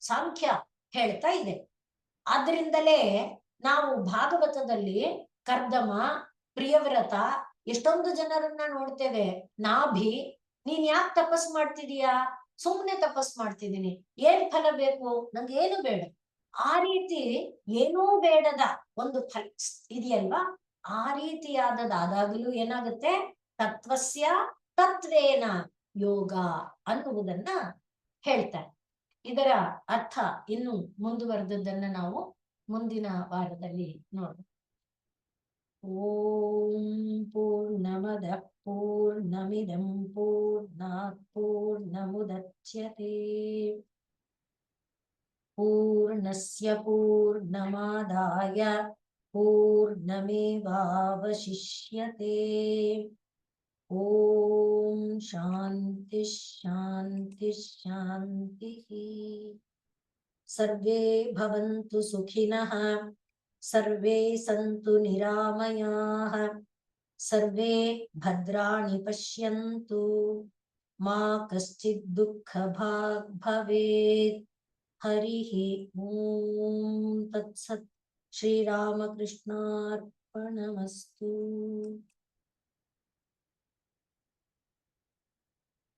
ಸಾಂಖ್ಯ ಹೇಳ್ತಾ ಇದೆ. ಆದ್ರಿಂದಲೇ ನಾವು ಭಾಗವತದಲ್ಲಿ ಕರ್ದಮ, ಪ್ರಿಯವ್ರತ ಎಷ್ಟೊಂದು ಜನರನ್ನ ನೋಡ್ತೇವೆ. ನಾಭಿ, ನೀನ್ ಯಾಕೆ ತಪಸ್ ಮಾಡ್ತಿದೀಯಾ? ಸುಮ್ನೆ ತಪಸ್ ಮಾಡ್ತಿದ್ದೀನಿ, ಏನ್ ಫಲ ಬೇಕು, ನಂಗೆ ಏನು ಬೇಡ. ಆ ರೀತಿ ಏನೂ ಬೇಡದ ಒಂದು ಫಲ ಇದೆಯಲ್ವಾ, ಆ ರೀತಿಯಾದದಾದಾಗಲೂ ಏನಾಗುತ್ತೆ, ತತ್ವಸ್ಯ ತತ್ವೇನ ಯೋಗ ಅನ್ನುವುದನ್ನ ಹೇಳ್ತಾರೆ. ಇದರ ಅರ್ಥ ಇನ್ನು ಮುಂದುವರೆದದ್ದನ್ನ ನಾವು ಮುಂದಿನ ವಾರದಲ್ಲಿ ನೋಡೋಣ. ಓಂ ಪೂರ್ಣಮದ ಪೂರ್ಣಮಿದಂ ಪೂರ್ಣಾತ್ ಪೂರ್ಣಮುದಚ್ಯತೆ ಪೂರ್ಣಸ್ಯ ಪೂರ್ಣಮಾದಾಯ ಪೂರ್ಣಮೇವಾವಶಿಷ್ಯತೆ. ಓಂ ಶಾಂತಿ ಶಾಂತಿ ಶಾಂತಿ. ಸರ್ವೇ ಭವಂತು ಸುಖಿನಃ, ಸರ್ವೇ ಸಂತು ನಿರಾಮಯಾಃ, ಸರ್ವೇ ಭದ್ರಾಣಿ ಪಶ್ಯಂತು, ಮಾ ಕಶ್ಚಿತ್ ದುಃಖ ಭಾಗ್ ಭವೇತ್. ಹರಿಃ ಓಂ ತತ್ಸತ್ ಶ್ರೀರಾಮಕೃಷ್ಣಾರ್ಪಣಮಸ್ತು.